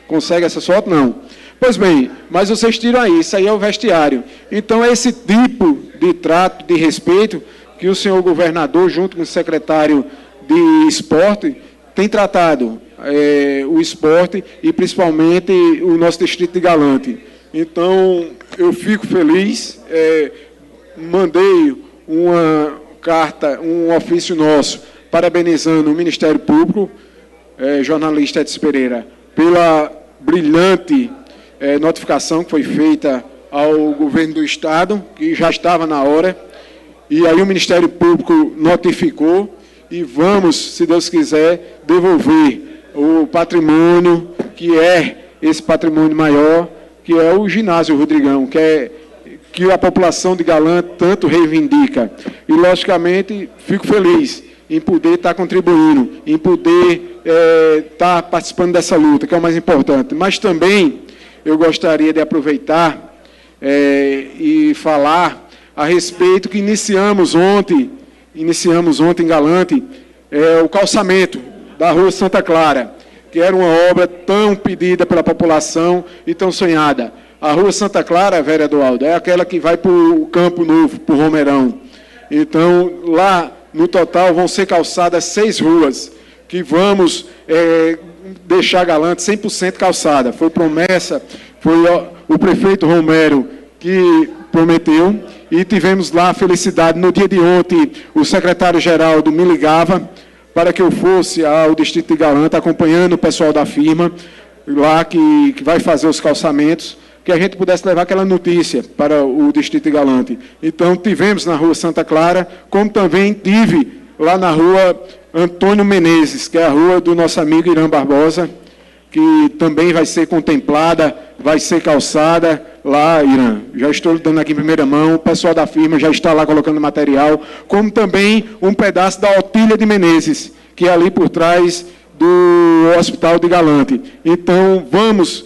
consegue essa foto? Não. Pois bem, mas vocês tiram aí, isso aí é o vestiário. Então, é esse tipo de trato, de respeito, que o senhor governador, junto com o secretário de esporte, tem tratado o esporte e, principalmente, o nosso distrito de Galante. Então, eu fico feliz, mandei uma carta, um ofício nosso, parabenizando o Ministério Público, jornalista Edson Pereira, pela brilhante notificação que foi feita ao governo do Estado, que já estava na hora, e aí o Ministério Público notificou, e vamos, se Deus quiser, devolver o patrimônio, que é esse patrimônio maior, que é o ginásio Rodrigão, que a população de Galante tanto reivindica. E, logicamente, fico feliz em poder estar contribuindo, em poder estar participando dessa luta, que é o mais importante. Mas também eu gostaria de aproveitar e falar a respeito que iniciamos ontem em Galante, o calçamento da Rua Santa Clara, que era uma obra tão pedida pela população e tão sonhada. A Rua Santa Clara, vereador Aldo, é aquela que vai para o Campo Novo, para o Romeirão. Então, lá, no total, vão ser calçadas 6 ruas, que vamos deixar Galante 100% calçada. Foi promessa, foi o prefeito Romero que prometeu, e tivemos lá a felicidade. No dia de ontem, o secretário Geraldo me ligava para que eu fosse ao distrito de Galante, acompanhando o pessoal da firma, lá que vai fazer os calçamentos, que a gente pudesse levar aquela notícia para o distrito de Galante. Então, tivemos na Rua Santa Clara, como também tive lá na Rua Antônio Menezes, que é a rua do nosso amigo Irã Barbosa, que também vai ser contemplada, vai ser calçada lá, Irã. Já estou dando aqui em primeira mão, o pessoal da firma já está lá colocando material, como também um pedaço da Otília de Menezes, que é ali por trás do Hospital de Galante. Então, vamos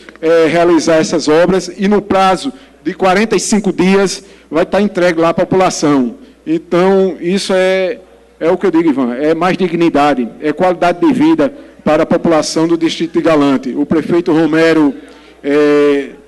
realizar essas obras e no prazo de 45 dias vai estar entregue lá à população. Então, isso é o que eu digo, Ivan, é mais dignidade, é qualidade de vida para a população do distrito de Galante. O prefeito Romero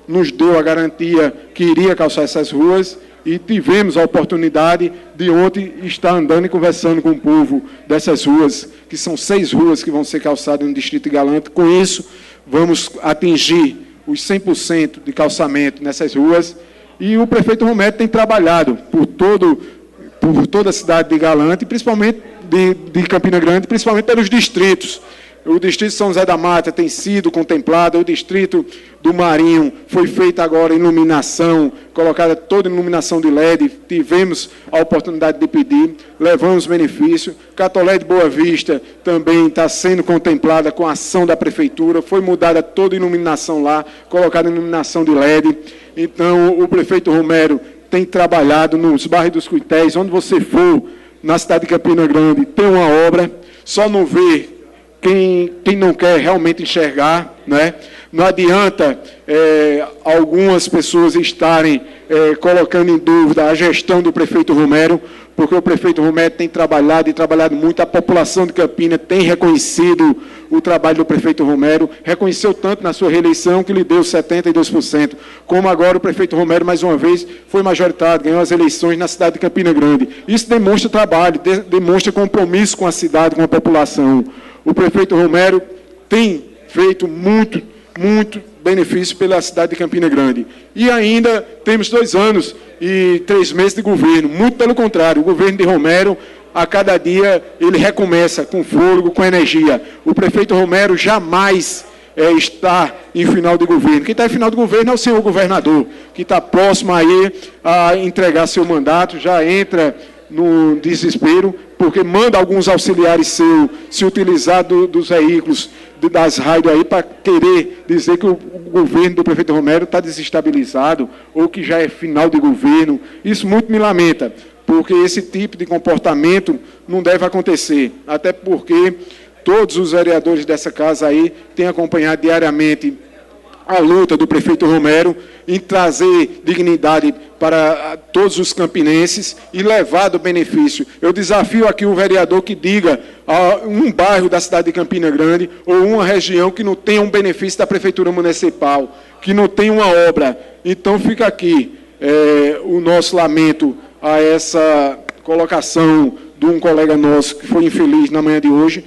nos deu a garantia que iria calçar essas ruas e tivemos a oportunidade de ontem estar andando e conversando com o povo dessas ruas, que são 6 ruas que vão ser calçadas no distrito de Galante. Com isso, vamos atingir os 100% de calçamento nessas ruas, e o prefeito Romero tem trabalhado por toda a cidade de Galante, principalmente de Campina Grande, principalmente pelos distritos. O distrito de São José da Mata tem sido contemplado, o distrito do Marinho foi feita agora iluminação, colocada toda iluminação de LED, tivemos a oportunidade de pedir, levamos benefício. Catolé de Boa Vista também está sendo contemplada com a ação da prefeitura, foi mudada toda a iluminação lá, colocada iluminação de LED. Então, o prefeito Romero tem trabalhado nos bairros dos Cuitéis, onde você for, na cidade de Campina Grande, tem uma obra, só não vê quem não quer realmente enxergar, né? Não adianta algumas pessoas estarem colocando em dúvida a gestão do prefeito Romero, porque o prefeito Romero tem trabalhado e trabalhado muito, a população de Campina tem reconhecido o trabalho do prefeito Romero, reconheceu tanto na sua reeleição que lhe deu 72%, como agora o prefeito Romero, mais uma vez, foi majoritário, ganhou as eleições na cidade de Campina Grande. Isso demonstra trabalho, demonstra compromisso com a cidade, com a população. O prefeito Romero tem feito muito benefício pela cidade de Campina Grande. E ainda temos 2 anos e 3 meses de governo. Muito pelo contrário, o governo de Romero, a cada dia, ele recomeça com fôlego, com energia. O prefeito Romero jamais está em final de governo. Quem está em final de governo é o senhor governador, que está próximo aí a entregar seu mandato, já entra no desespero, porque manda alguns auxiliares seus se utilizar dos veículos, das rádios aí, para querer dizer que o governo do prefeito Romero está desestabilizado, ou que já é final de governo. Isso muito me lamenta, porque esse tipo de comportamento não deve acontecer, até porque todos os vereadores dessa casa aí têm acompanhado diariamente a luta do prefeito Romero em trazer dignidade para todos os campinenses e levar do benefício. Eu desafio aqui o vereador que diga a um bairro da cidade de Campina Grande ou uma região que não tenha um benefício da prefeitura municipal, que não tenha uma obra. Então fica aqui o nosso lamento a essa colocação de um colega nosso que foi infeliz na manhã de hoje,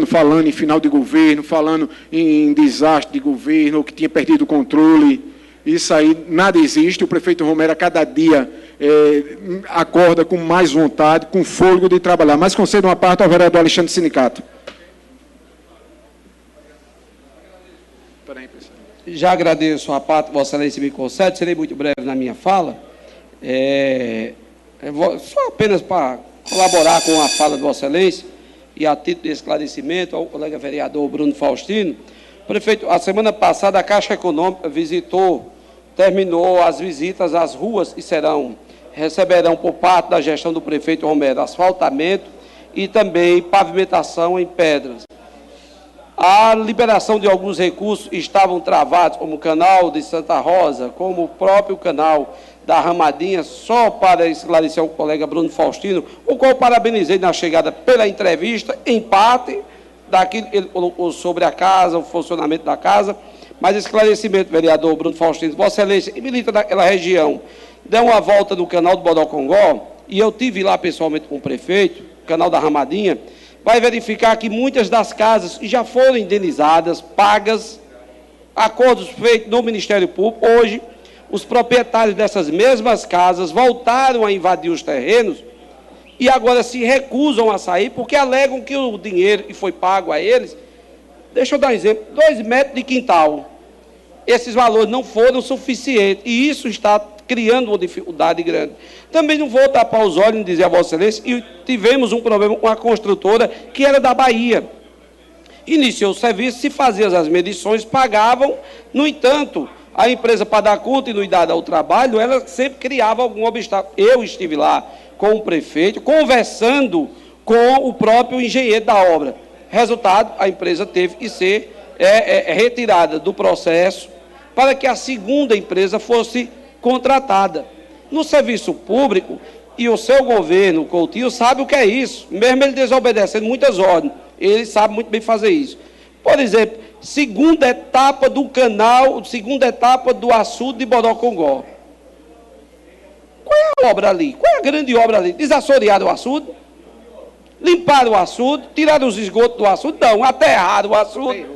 falando em final de governo, falando em desastre de governo, ou que tinha perdido o controle. Isso aí, nada existe. O prefeito Romero, a cada dia, acorda com mais vontade, com fôlego de trabalhar. Mas concedo uma parte ao vereador Alexandre Sinicato. Já agradeço a parte que Vossa Excelência me concede, serei muito breve na minha fala. Só apenas para colaborar com a fala de Vossa Excelência, e a título de esclarecimento ao colega vereador Bruno Faustino, prefeito, a semana passada a Caixa Econômica terminou as visitas às ruas e receberão por parte da gestão do prefeito Romero asfaltamento e também pavimentação em pedras. A liberação de alguns recursos estavam travados, como o canal de Santa Rosa, como o próprio canal da Ramadinha, só para esclarecer ao colega Bruno Faustino, o qual parabenizei na chegada pela entrevista, em parte, sobre a casa, o funcionamento da casa, mas esclarecimento, vereador Bruno Faustino, Vossa Excelência, e milita naquela região, deu uma volta no canal do Bodocongó, e eu tive lá pessoalmente com o prefeito, o canal da Ramadinha, vai verificar que muitas das casas já foram indenizadas, pagas, acordos feitos no Ministério Público. Hoje, os proprietários dessas mesmas casas voltaram a invadir os terrenos e agora se recusam a sair porque alegam que o dinheiro que foi pago a eles, deixa eu dar um exemplo, 2 metros de quintal, esses valores não foram suficientes e isso está criando uma dificuldade grande. Também não vou tapar os olhos e dizer a Vossa Excelência, e tivemos um problema com a construtora que era da Bahia. Iniciou o serviço, se faziam as medições, pagavam, no entanto, a empresa, para dar continuidade ao trabalho, ela sempre criava algum obstáculo. Eu estive lá com o prefeito, conversando com o próprio engenheiro da obra. Resultado, a empresa teve que ser retirada do processo para que a segunda empresa fosse contratada. No serviço público, e o seu governo, o Coutinho, sabe o que é isso, mesmo ele desobedecendo muitas ordens, ele sabe muito bem fazer isso. Por exemplo, segunda etapa do canal, segunda etapa do açude de Bodocongó. Qual é a obra ali? Qual é a grande obra ali? Desassorearam o açude? Limparam o açude? Tiraram os esgotos do açude? Não, aterraram o açude.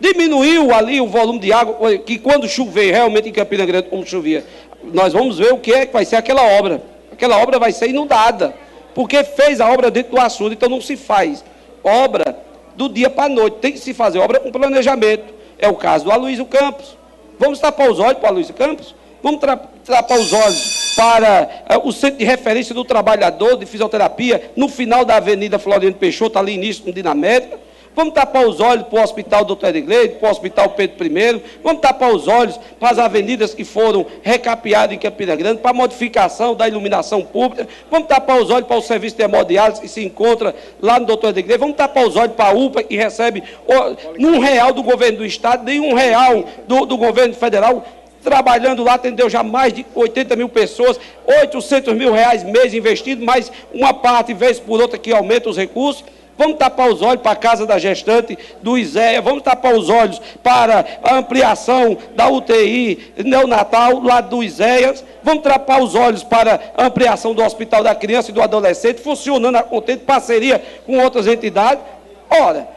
Diminuiu ali o volume de água, que quando chover realmente em Campina Grande, como chovia, nós vamos ver o que é que vai ser aquela obra. Aquela obra vai ser inundada, porque fez a obra dentro do açude, então não se faz obra do dia para a noite, tem que se fazer obra com planejamento. É o caso do Aloysio Campos. Vamos tapar os olhos para o Aloysio Campos? Vamos tapar os olhos para o Centro de Referência do Trabalhador de Fisioterapia, no final da Avenida Floriano Peixoto, ali início com Dinamérica? Vamos tapar os olhos para o Hospital Doutor Edgley, para o Hospital Pedro I, vamos tapar os olhos para as avenidas que foram recapeadas em Campina Grande, para a modificação da iluminação pública, vamos tapar os olhos para o serviço de hemodiálise que se encontra lá no Doutor Edgley, vamos tapar os olhos para a UPA, que recebe R$1 do governo do Estado, nem R$1 do governo federal. Trabalhando lá, atendeu já mais de 80 mil pessoas, R$800 mil mês investido, mais uma parte, vez por outra, que aumenta os recursos. Vamos tapar os olhos para a casa da gestante do ISEA, vamos tapar os olhos para a ampliação da UTI neonatal lá do ISEA, vamos tapar os olhos para a ampliação do Hospital da Criança e do Adolescente, funcionando a contente, parceria com outras entidades. Ora,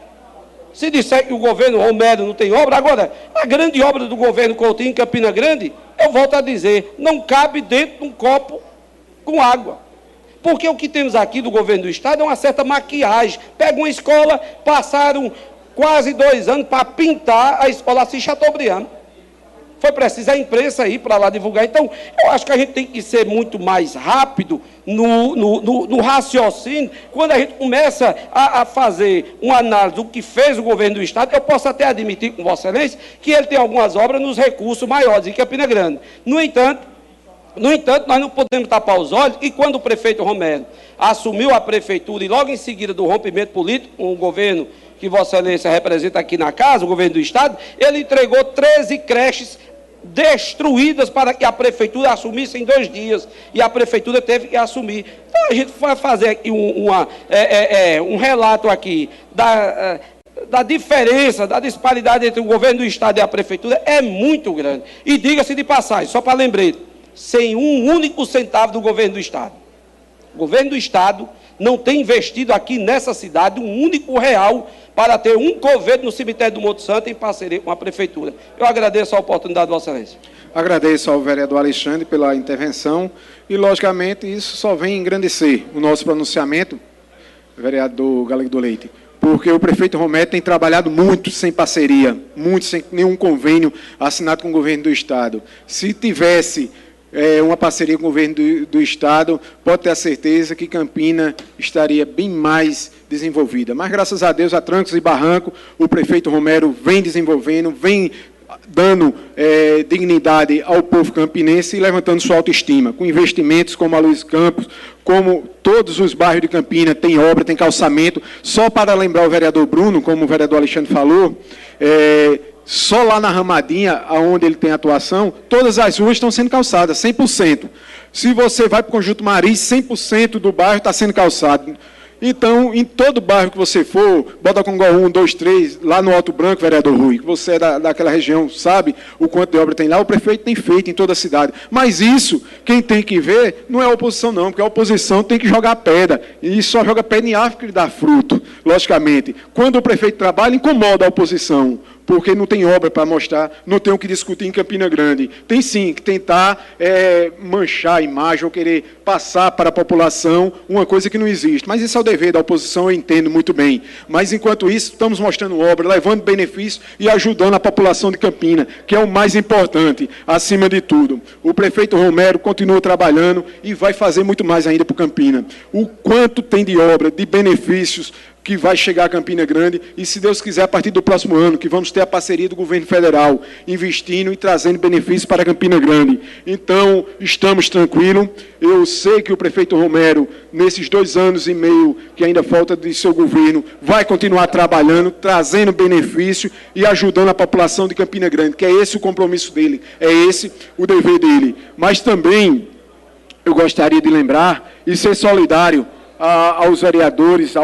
se disser que o governo Romero não tem obra, agora, a grande obra do governo Coutinho em Campina Grande, eu volto a dizer, não cabe dentro de um copo com água. Porque o que temos aqui do governo do Estado é uma certa maquiagem. Pega uma escola, passaram quase 2 anos para pintar a escola Assis Chateaubriand. Foi preciso a imprensa ir para lá divulgar. Então, eu acho que a gente tem que ser muito mais rápido no raciocínio. Quando a gente começa a fazer uma análise do que fez o governo do Estado, eu posso até admitir com Vossa Excelência que ele tem algumas obras nos recursos maiores em Campina Grande. No entanto, nós não podemos tapar os olhos, e quando o prefeito Romero assumiu a prefeitura, e logo em seguida do rompimento político, com o governo que Vossa Excelência representa aqui na casa, o governo do Estado, ele entregou 13 creches destruídas para que a prefeitura assumisse em 2 dias, e a prefeitura teve que assumir. Então, a gente vai fazer aqui um relato aqui da diferença, da disparidade entre o governo do Estado e a prefeitura, é muito grande. E diga-se de passagem, só para lembrete, sem um único centavo do governo do Estado. O governo do Estado não tem investido aqui nessa cidade um único real para ter um coveiro no cemitério do Monte Santo em parceria com a prefeitura. Eu agradeço a oportunidade de Vossa Excelência. Agradeço ao vereador Alexandre pela intervenção e, logicamente, isso só vem engrandecer o nosso pronunciamento, vereador Galego do Leite, porque o prefeito Romero tem trabalhado muito sem parceria, muito sem nenhum convênio assinado com o governo do Estado. Se tivesse uma parceria com o governo do Estado, pode ter a certeza que Campina estaria bem mais desenvolvida. Mas, graças a Deus, a trancos e barrancos, o prefeito Romero vem desenvolvendo, vem dando dignidade ao povo campinense e levantando sua autoestima, com investimentos como a Luiz Campos, como todos os bairros de Campina tem obra, tem calçamento. Só para lembrar o vereador Bruno, como o vereador Alexandre falou, só lá na Ramadinha, onde ele tem atuação, todas as ruas estão sendo calçadas, 100%. Se você vai para o Conjunto Maris, 100% do bairro está sendo calçado. Então, em todo bairro que você for, Botacongo 1, 2, 3, lá no Alto Branco, vereador Rui, que você é daquela região, sabe o quanto de obra tem lá, o prefeito tem feito em toda a cidade. Mas isso, quem tem que ver, não é a oposição não, porque a oposição tem que jogar pedra, e só joga pedra em árvore que dá fruto, logicamente. Quando o prefeito trabalha, incomoda a oposição, porque não tem obra para mostrar, não tem o que discutir em Campina Grande. Tem sim que tentar manchar a imagem ou querer passar para a população uma coisa que não existe. Mas isso é o dever da oposição, eu entendo muito bem. Mas, enquanto isso, estamos mostrando obra, levando benefícios e ajudando a população de Campina, que é o mais importante, acima de tudo. O prefeito Romero continua trabalhando e vai fazer muito mais ainda para o Campina. O quanto tem de obra, de benefícios, que vai chegar a Campina Grande, e, se Deus quiser, a partir do próximo ano, que vamos ter a parceria do governo federal, investindo e trazendo benefícios para Campina Grande. Então, estamos tranquilos. Eu sei que o prefeito Romero, nesses 2 anos e meio que ainda falta de seu governo, vai continuar trabalhando, trazendo benefício e ajudando a população de Campina Grande, que é esse o compromisso dele, é esse o dever dele. Mas também, eu gostaria de lembrar e ser solidário aos vereadores,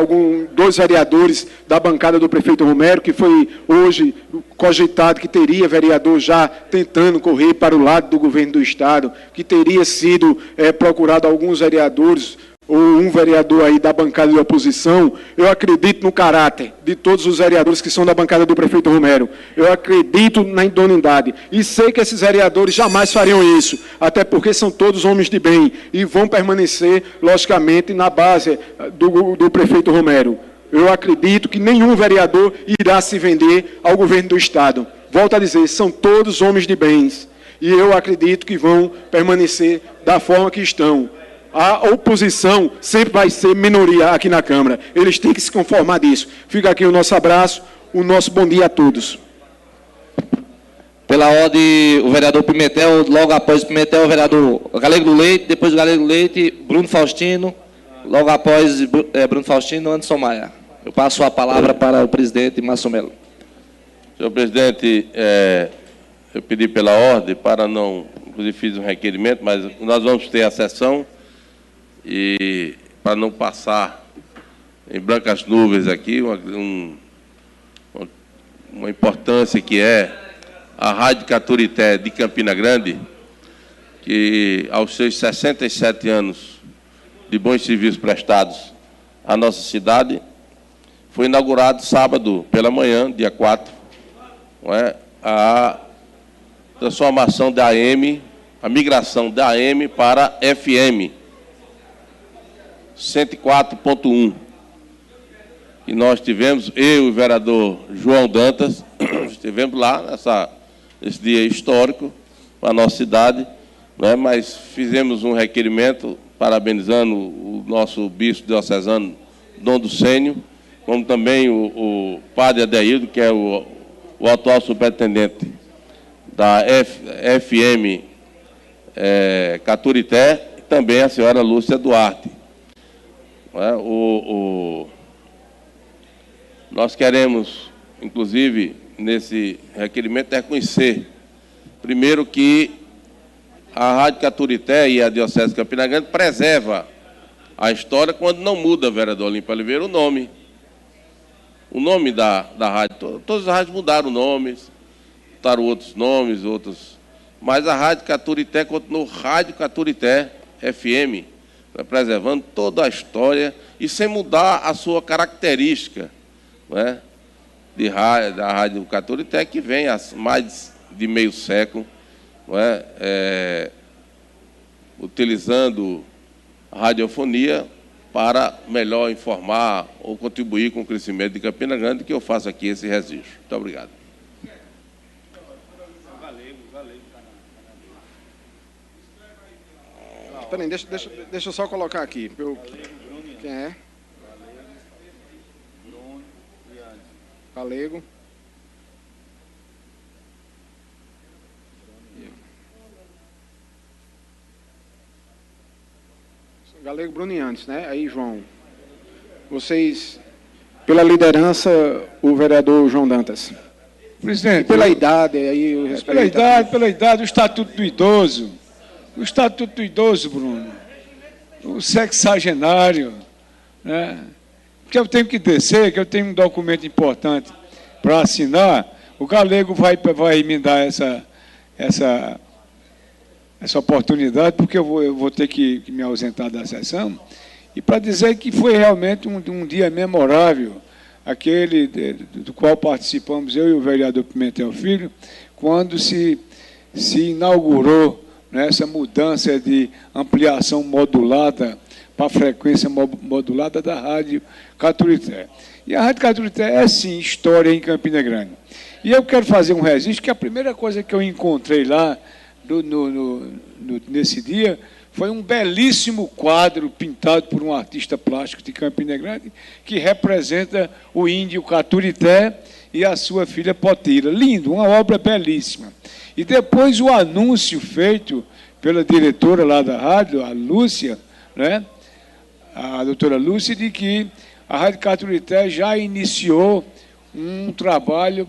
2 vereadores da bancada do prefeito Romero, que foi hoje cogitado que teria vereador já tentando correr para o lado do governo do Estado, que teria sido procurado alguns vereadores, ou um vereador aí da bancada de oposição. Eu acredito no caráter de todos os vereadores que são da bancada do prefeito Romero. Eu acredito na idoneidade. E sei que esses vereadores jamais fariam isso, até porque são todos homens de bem e vão permanecer, logicamente, na base do prefeito Romero. Eu acredito que nenhum vereador irá se vender ao governo do Estado. Volto a dizer, são todos homens de bens. E eu acredito que vão permanecer da forma que estão. A oposição sempre vai ser minoria aqui na Câmara. Eles têm que se conformar disso. Fica aqui o nosso abraço, o nosso bom dia a todos. Pela ordem, o vereador Pimentel, logo após o Pimentel, o vereador Galego do Leite, depois do Galego do Leite, Bruno Faustino, logo após Bruno Faustino, Anderson Maia. Eu passo a palavra para o presidente Márcio Melo. Senhor presidente, eu pedi pela ordem para não, inclusive fiz um requerimento, mas nós vamos ter a sessão e para não passar em brancas nuvens aqui, uma importância que é a Rádio Caturité de Campina Grande, que aos seus 67 anos de bons serviços prestados à nossa cidade, foi inaugurado sábado pela manhã, dia 4, não é, a transformação da AM, a migração da AM para FM 104.1. E nós tivemos, eu e o vereador João Dantas, estivemos lá nesse dia histórico para a nossa cidade, não é? Mas fizemos um requerimento parabenizando o nosso bispo diocesano, Dom Ducênio, como também o padre Adeildo, que é o atual superintendente da FM Caturité, e também a senhora Lúcia Duarte. Não é? Nós queremos, inclusive, nesse requerimento, reconhecer, primeiro, que a Rádio Caturité e a Diocese de Campina Grande preserva a história quando não muda, vereador Olímpio Oliveira, o nome. O nome da rádio. Todas as rádios mudaram nomes, botaram outros nomes, mas a Rádio Caturité continuou Rádio Caturité FM, preservando toda a história e sem mudar a sua característica, não é? Da Rádio Caturité, que vem há mais de meio século, não é? Utilizando a radiofonia para melhor informar ou contribuir com o crescimento de Campina Grande, que eu faço aqui esse registro. Muito obrigado. Peraí, deixa eu só colocar aqui. Quem é? Galego. Galego, Bruno e Antes, né? Aí, João. Vocês, pela liderança, o vereador João Dantas. Presidente. E pela idade, aí eu respeito. Pela idade, o Estatuto do Idoso. O Estatuto do Idoso, Bruno. O sexagenário, né? Que eu tenho que descer, que eu tenho um documento importante para assinar, o Galego vai me dar essa oportunidade, porque eu vou ter que me ausentar da sessão, e para dizer que foi realmente um dia memorável, aquele do qual participamos eu e o vereador Pimentel Filho, quando se inaugurou, né, essa mudança de ampliação modulada para a frequência modulada da Rádio Caturité. E a Rádio Caturité é, sim, história em Campina Grande. E eu quero fazer um registro, que a primeira coisa que eu encontrei lá, nesse dia, foi um belíssimo quadro pintado por um artista plástico de Campina Grande, que representa o índio Caturité e a sua filha Potira. Lindo, uma obra belíssima. E depois o anúncio feito pela diretora lá da rádio, a Lúcia, né? A doutora Lúcia, de que a Rádio Caturité já iniciou um trabalho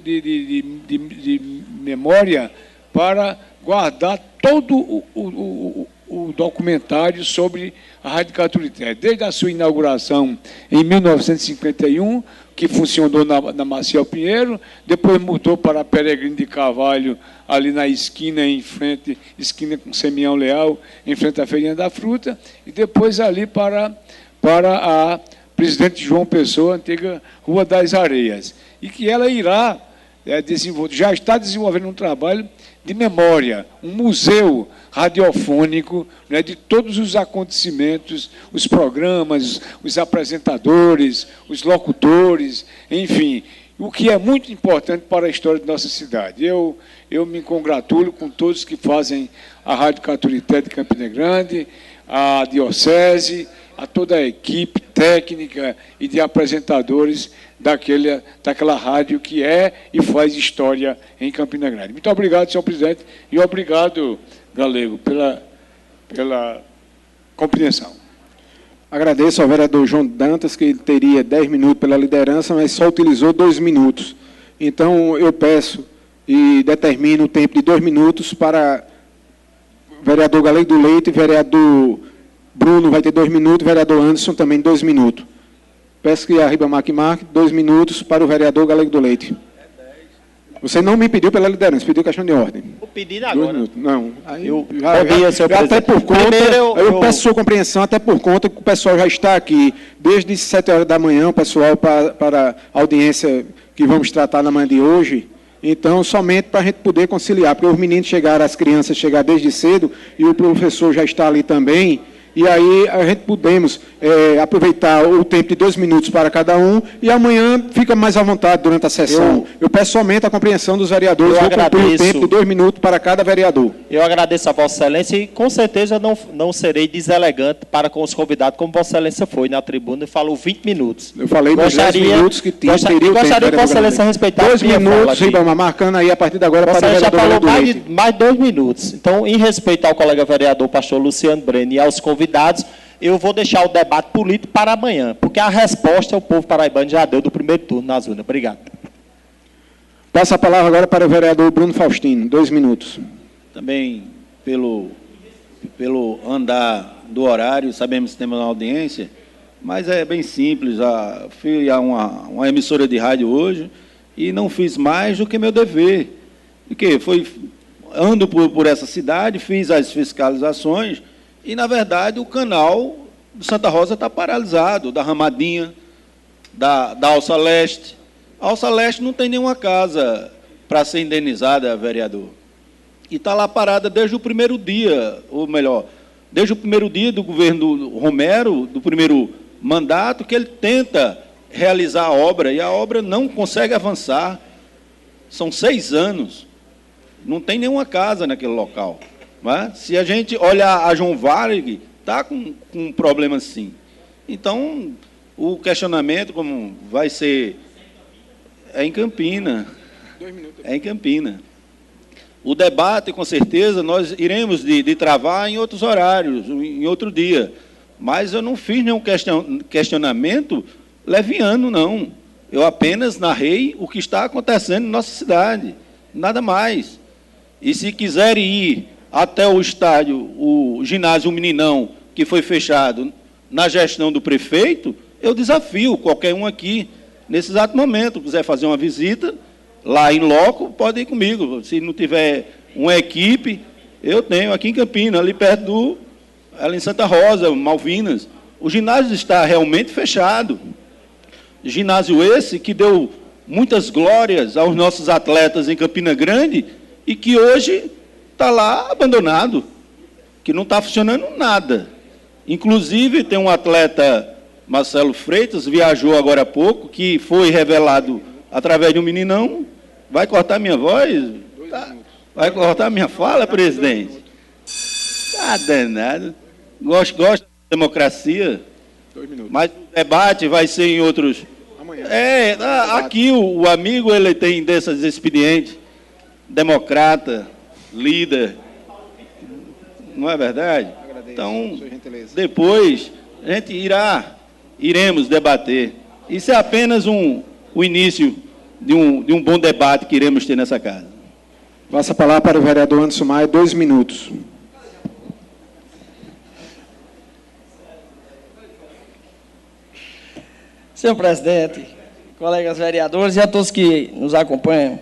de memória para guardar todo o documentário sobre a Rádio Caturité, desde a sua inauguração em 1951, que funcionou na Maciel Pinheiro, depois mudou para Peregrino de Carvalho, ali na esquina com Semião Leal, em frente à Feirinha da Fruta, e depois ali para a Presidente João Pessoa, antiga Rua das Areias, e que ela irá já está desenvolvendo um trabalho de memória, um museu radiofônico, né, de todos os acontecimentos, os programas, os apresentadores, os locutores, enfim, o que é muito importante para a história de nossa cidade. Eu me congratulo com todos que fazem a Rádio Caturité de Campina Grande, à Diocese, a toda a equipe técnica e de apresentadores daquela rádio que é e faz história em Campina Grande. Muito obrigado, senhor presidente, e obrigado, Galego, pela compreensão. Agradeço ao vereador João Dantas, que ele teria 10 minutos pela liderança, mas só utilizou 2 minutos. Então, eu peço e determino o tempo de 2 minutos para o vereador Galego do Leite, vereador Bruno vai ter 2 minutos, vereador Anderson também 2 minutos. Peço que a Ribamar marque 2 minutos para o vereador Galego do Leite. Você não me pediu pela liderança, pediu questão de ordem. Vou pedir agora. Não. Aí eu até por conta, eu peço sua compreensão, até por conta que o pessoal já está aqui desde 7 horas da manhã, o pessoal para a audiência que vamos tratar na manhã de hoje. Então, somente para a gente poder conciliar, porque os meninos chegaram, as crianças chegaram desde cedo, e o professor já está ali também. E aí a gente podemos aproveitar o tempo de 2 minutos para cada um e amanhã fica mais à vontade durante a sessão. Eu peço somente a compreensão dos vereadores. Vou cumprir o tempo de 2 minutos para cada vereador. Eu agradeço a Vossa Excelência e com certeza não serei deselegante para com os convidados, como Vossa Excelência foi na tribuna e falou 20 minutos. Eu falei dos 10 minutos que teria o tempo. Gostaria que Vossa Excelência respeitasse 2 minutos, Ribamar, marcando aí a partir de agora para o vereador já falou Leite. mais 2 minutos. Então, em respeito ao colega vereador pastor Luciano Breno e aos convidados, eu vou deixar o debate político para amanhã, porque a resposta o povo paraibano já deu do primeiro turno nas urnas. Obrigado. Passo a palavra agora para o vereador Bruno Faustino, 2 minutos. Também, pelo andar do horário, sabemos que temos uma audiência, mas é bem simples. Fui a uma emissora de rádio hoje e não fiz mais do que meu dever. Porque ando por essa cidade, fiz as fiscalizações, e, na verdade, o canal do Santa Rosa está paralisado, da Ramadinha, da Alça Leste. A Alça Leste não tem nenhuma casa para ser indenizada, vereador. E está lá parada desde o primeiro dia, ou melhor, desde o primeiro dia do governo do Romero, do primeiro mandato, que ele tenta realizar a obra, e a obra não consegue avançar. São 6 anos. Não tem nenhuma casa naquele local. Mas, se a gente olhar a João Varig, está com um problema sim. Então, o questionamento como vai ser... É em Campina. 2 minutos. É em Campina. O debate, com certeza, nós iremos de travar em outros horários, em outro dia. Mas eu não fiz nenhum questionamento leviano, não. Eu apenas narrei o que está acontecendo em nossa cidade. Nada mais. E se quiserem ir até o estádio, o ginásio Meninão, que foi fechado na gestão do prefeito, eu desafio qualquer um aqui, nesse exato momento, quiser fazer uma visita, lá em loco, pode ir comigo. Se não tiver uma equipe, eu tenho aqui em Campina, ali perto ali em Santa Rosa, Malvinas. O ginásio está realmente fechado. Ginásio esse que deu muitas glórias aos nossos atletas em Campina Grande e que hoje está lá abandonado, que não está funcionando nada. Inclusive, tem um atleta, Marcelo Freitas, viajou agora há pouco, que foi revelado através de um meninão. Vai cortar minha voz? Vai cortar minha fala, presidente? Tá danado. Gosto da democracia, 2 minutos. mas o debate vai ser em outros... Amanhã. Aqui o amigo, ele tem desses expedientes, democrata, líder, não é verdade? Agradeço, então, sua gentileza. depois, a gente iremos debater. Isso é apenas o início de um bom debate que iremos ter nessa casa. Passa a palavra para o vereador Anderson Maia, 2 minutos. Senhor presidente, colegas vereadores e a todos que nos acompanham,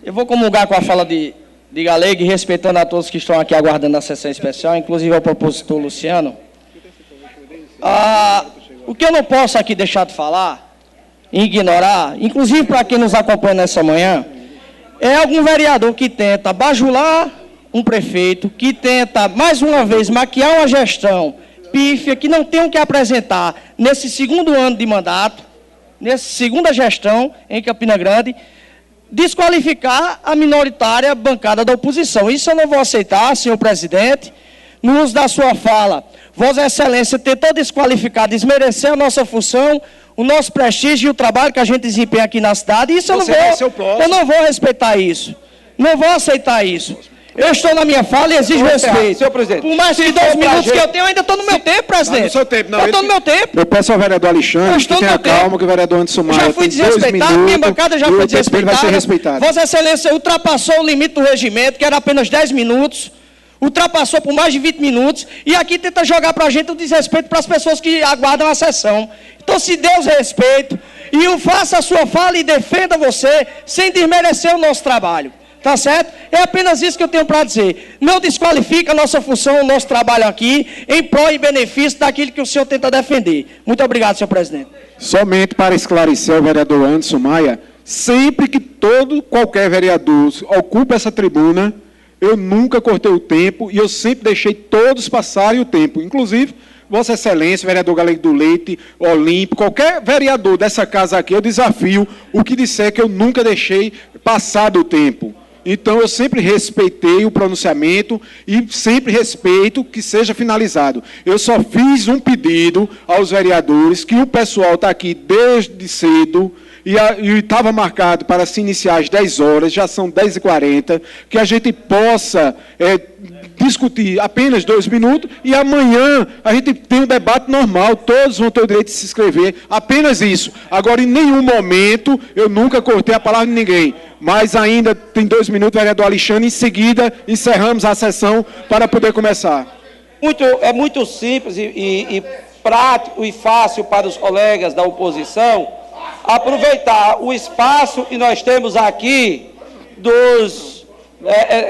eu vou comungar com a fala de Galego e respeitando a todos que estão aqui aguardando a sessão especial, inclusive ao propositor Luciano. O que eu não posso aqui deixar de falar, ignorar, inclusive para quem nos acompanha nessa manhã, é algum vereador que tenta bajular um prefeito, que tenta, mais uma vez, maquiar uma gestão pífia, que não tem o que apresentar nesse 2º ano de mandato, nessa 2ª gestão em Campina Grande, desqualificar a minoritária bancada da oposição. Isso eu não vou aceitar, senhor presidente. no uso da sua fala, Vossa Excelência tentou desqualificar, desmerecer a nossa função, o nosso prestígio e o trabalho que a gente desempenha aqui na cidade. Isso eu não vou respeitar isso. Não vou aceitar isso. Eu estou na minha fala e exijo respeito. Senhor presidente, por mais que 2 minutos que eu tenho, eu ainda estou no meu tempo, presidente. No seu tempo, não. Eu estou no meu tempo. Eu peço ao vereador Alexandre que tenha calma, que o vereador Anderson Maia já fui desrespeitado, minha bancada já foi desrespeitada. Vai ser respeitado. Vossa Excelência ultrapassou o limite do regimento, que era apenas 10 minutos. Ultrapassou por mais de 20 minutos. E aqui tenta jogar para a gente o desrespeito para as pessoas que aguardam a sessão. Então, se Deus respeito, e faça a sua fala e defenda você, sem desmerecer o nosso trabalho. Tá certo? É apenas isso que eu tenho para dizer. Não desqualifica a nossa função, o nosso trabalho aqui, em prol e benefício daquilo que o senhor tenta defender. Muito obrigado, senhor presidente. Somente para esclarecer ao vereador Anderson Maia, sempre que qualquer vereador ocupa essa tribuna, eu nunca cortei o tempo e eu sempre deixei todos passarem o tempo. Inclusive, Vossa Excelência, vereador Galego do Leite, Olímpio, qualquer vereador dessa casa aqui, eu desafio o que disser que eu nunca deixei passar do tempo. Então, eu sempre respeitei o pronunciamento e sempre respeito que seja finalizado. Eu só fiz um pedido aos vereadores, que o pessoal está aqui desde cedo, e estava marcado para se iniciar às 10 horas, já são 10h40, que a gente possa discutir apenas 2 minutos, e amanhã a gente tem um debate normal, todos vão ter o direito de se inscrever, apenas isso. Agora, em nenhum momento, eu nunca cortei a palavra de ninguém, mas ainda tem 2 minutos, vereador Alexandre, em seguida encerramos a sessão para poder começar. É muito simples e prático e fácil para os colegas da oposição aproveitar o espaço que nós temos aqui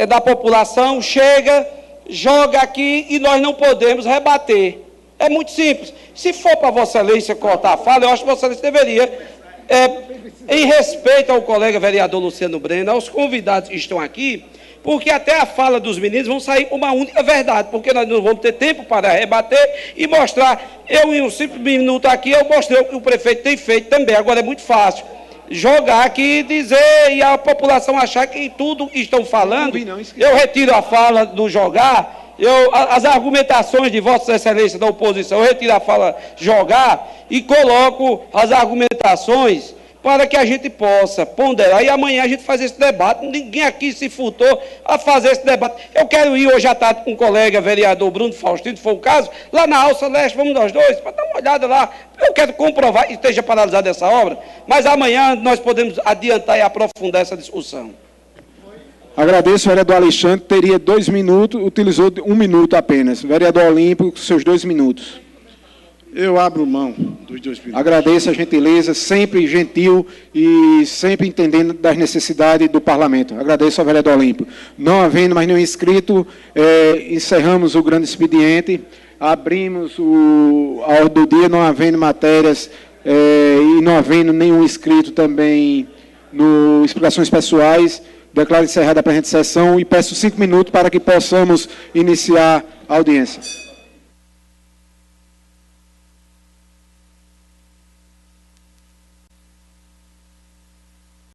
da população, chega, joga aqui e nós não podemos rebater. É muito simples. Se for para Vossa Excelência cortar a fala, eu acho que Vossa Excelência deveria, em respeito ao colega vereador Luciano Breno, aos convidados que estão aqui, porque até a fala dos meninos vão sair uma única verdade, porque nós não vamos ter tempo para rebater e mostrar. Eu, em um simples minuto aqui, eu mostrei o que o prefeito tem feito também. Agora é muito fácil jogar aqui, dizer, e a população achar que tudo que estão falando, eu retiro a fala do jogar, as argumentações de Vossa Excelência da oposição, eu retiro a fala jogar e coloco as argumentações para que a gente possa ponderar, e amanhã a gente fazer esse debate. Ninguém aqui se furtou a fazer esse debate. Eu quero ir hoje à tarde com o colega vereador Bruno Faustino, se for o caso, lá na Alça Leste, vamos nós dois, para dar uma olhada lá. Eu quero comprovar que esteja paralisada essa obra, mas amanhã nós podemos adiantar e aprofundar essa discussão. Agradeço, vereador Alexandre, teria 2 minutos, utilizou 1 minuto apenas. Vereador Olímpio, seus 2 minutos. Eu abro mão dos 2 minutos. Agradeço a gentileza, sempre gentil e sempre entendendo das necessidades do parlamento. Agradeço ao vereador Olímpio. Não havendo mais nenhum inscrito, encerramos o grande expediente, abrimos a ordem do dia, não havendo matérias e não havendo nenhum inscrito também no explicações pessoais, declaro encerrada a presente sessão e peço 5 minutos para que possamos iniciar a audiência.